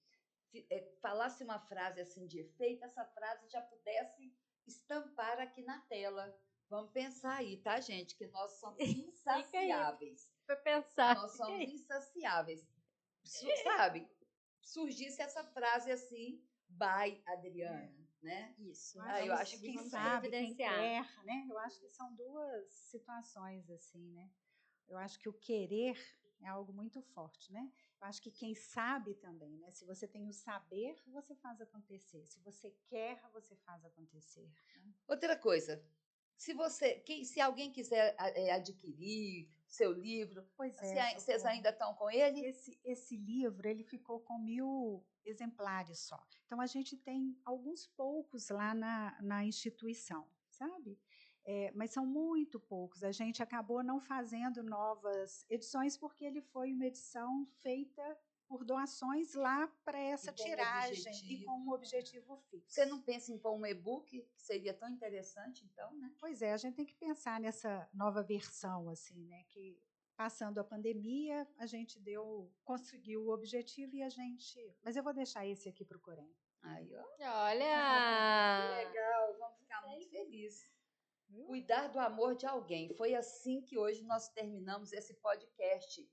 falasse uma frase assim de efeito, essa frase já pudesse estampar aqui na tela. Vamos pensar aí, tá, gente? Que nós somos insaciáveis. Para pensar. Nós somos insaciáveis. Sabe? Surgisse essa frase assim, by Adriana, né? Isso. Eu acho que quem sabe, quem erra, né? Eu acho que são duas situações assim, né? Eu acho que o querer é algo muito forte, né? Eu acho que quem sabe também, né? Se você tem o saber, você faz acontecer. Se você quer, você faz acontecer. Né? Outra coisa, se alguém quiser adquirir seu livro, vocês ainda estão com ele? Esse livro, ele ficou com 1000 exemplares só. Então, a gente tem alguns poucos lá na instituição, sabe? Mas são muito poucos. A gente acabou não fazendo novas edições porque ele foi uma edição feita por doações lá para essa tiragem e com um objetivo fixo. Você não pensa em pôr um e-book, que seria tão interessante, então, né? Pois é, a gente tem que pensar nessa nova versão, assim, né? Que passando a pandemia, a gente conseguiu o objetivo e a gente... Mas eu vou deixar esse aqui para o Corém. Aí, ó. Olha! Legal, vamos ficar muito felizes. Cuidar do amor de alguém. Foi assim que hoje nós terminamos esse podcast.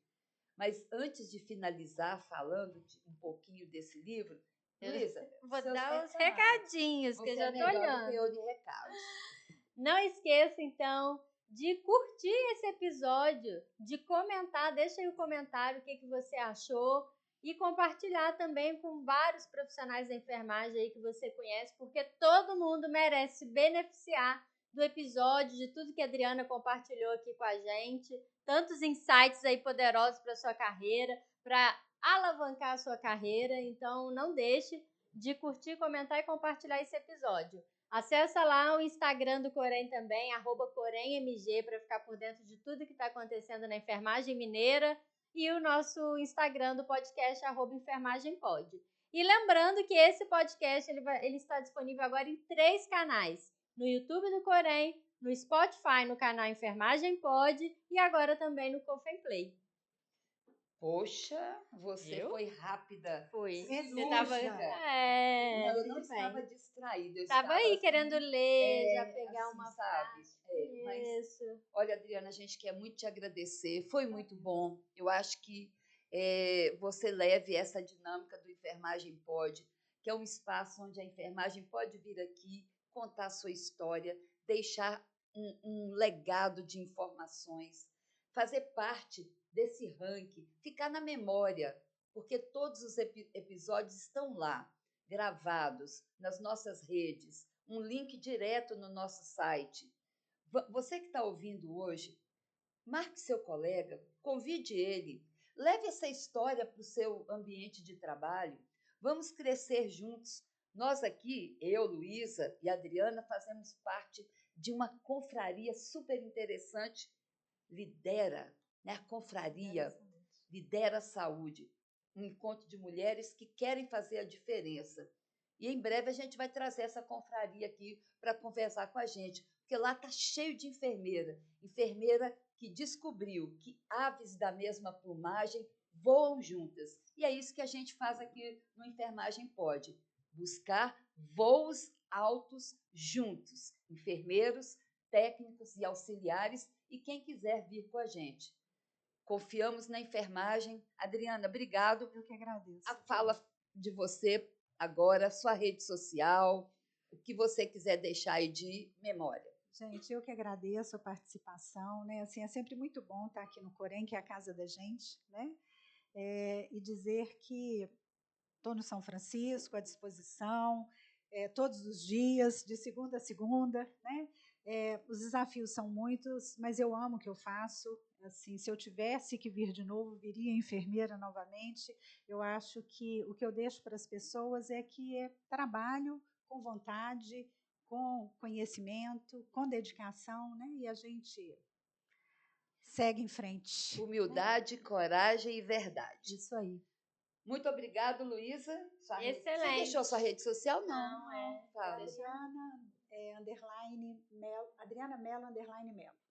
Mas antes de finalizar falando um pouquinho desse livro, Luísa, Vou seus dar os recados. recadinhos, que eu Você já é tô melhor do que olhando. eu de recados. Não esqueça, então, de curtir esse episódio, de comentar, deixa aí o comentário o que você achou e compartilhar também com vários profissionais da enfermagem aí que você conhece, porque todo mundo merece se beneficiar do episódio, de tudo que a Adriana compartilhou aqui com a gente, tantos insights aí poderosos para sua carreira, para alavancar a sua carreira. Então, não deixe de curtir, comentar e compartilhar esse episódio. Acessa lá o Instagram do Corém também, @CoremMG, para ficar por dentro de tudo que está acontecendo na enfermagem mineira, e o nosso Instagram do podcast, @EnfermagemPod. E lembrando que esse podcast ele está disponível agora em 3 canais, no YouTube do Corém, no Spotify, no canal Enfermagem Pod, e agora também no Cofemplay. Poxa, você Viu? foi rápida. Fui. Você estava- Não, eu não tudo bem. estava distraída. Eu Tava aí estava querendo assim, ler, já pegar assim, uma sabe? frase. Mas, Isso. olha, Adriana, a gente quer muito te agradecer. Foi muito bom. Eu acho que você leve essa dinâmica do Enfermagem Pode, que é um espaço onde a enfermagem pode vir aqui, contar a sua história, deixar um legado de informações, fazer parte desse ranking, ficar na memória, porque todos os episódios estão lá, gravados nas nossas redes, um link direto no nosso site. Você que está ouvindo hoje, marque seu colega, convide ele, leve essa história para o seu ambiente de trabalho. Vamos crescer juntos. Nós aqui, eu, Luísa e Adriana, fazemos parte de uma confraria super interessante. Lidera, né? A confraria Lidera a Saúde, um encontro de mulheres que querem fazer a diferença. E em breve a gente vai trazer essa confraria aqui para conversar com a gente, porque lá está cheio de enfermeira que descobriu que aves da mesma plumagem voam juntas. E é isso que a gente faz aqui no Enfermagem Pode, buscar voos altos juntos, enfermeiros, técnicos e auxiliares e quem quiser vir com a gente. Confiamos na enfermagem. Adriana, obrigado. Eu que agradeço. A fala de você agora, sua rede social, o que você quiser deixar aí de memória. Gente, eu que agradeço a participação, né? Assim, é sempre muito bom estar aqui no Corém, que é a casa da gente, né? E dizer que estou no São Francisco, à disposição, todos os dias, de segunda a segunda, né? Os desafios são muitos, mas eu amo o que eu faço. Assim, se eu tivesse que vir de novo, viria enfermeira novamente. Eu acho que o que eu deixo para as pessoas é que é trabalho com vontade, com conhecimento, com dedicação, né? E a gente segue em frente. Humildade, coragem e verdade. Isso aí. Muito obrigado, Luísa. Excelente. Você deixou sua rede social? Não. Tá. Adriana Mello, _Mello.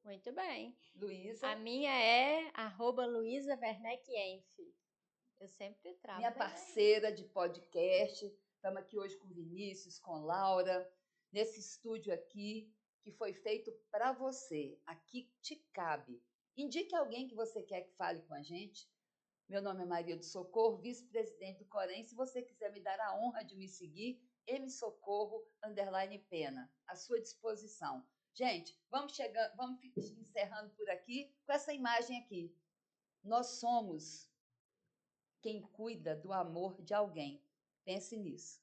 Muito bem. Luísa. A minha é @LuisaWerneck-Enf. Eu sempre trago. Minha parceira de podcast. Estamos aqui hoje com Vinícius, com Laura, nesse estúdio aqui, que foi feito para você. Aqui te cabe. Indique alguém que você quer que fale com a gente. Meu nome é Maria do Socorro, vice-presidente do Corém. Se você quiser me dar a honra de me seguir, msocorro_pena, à sua disposição. Gente, vamos encerrando por aqui com essa imagem aqui. Nós somos quem cuida do amor de alguém. Pense nisso.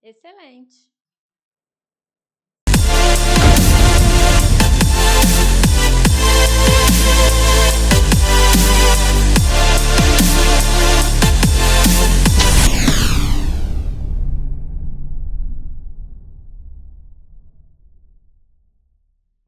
Excelente.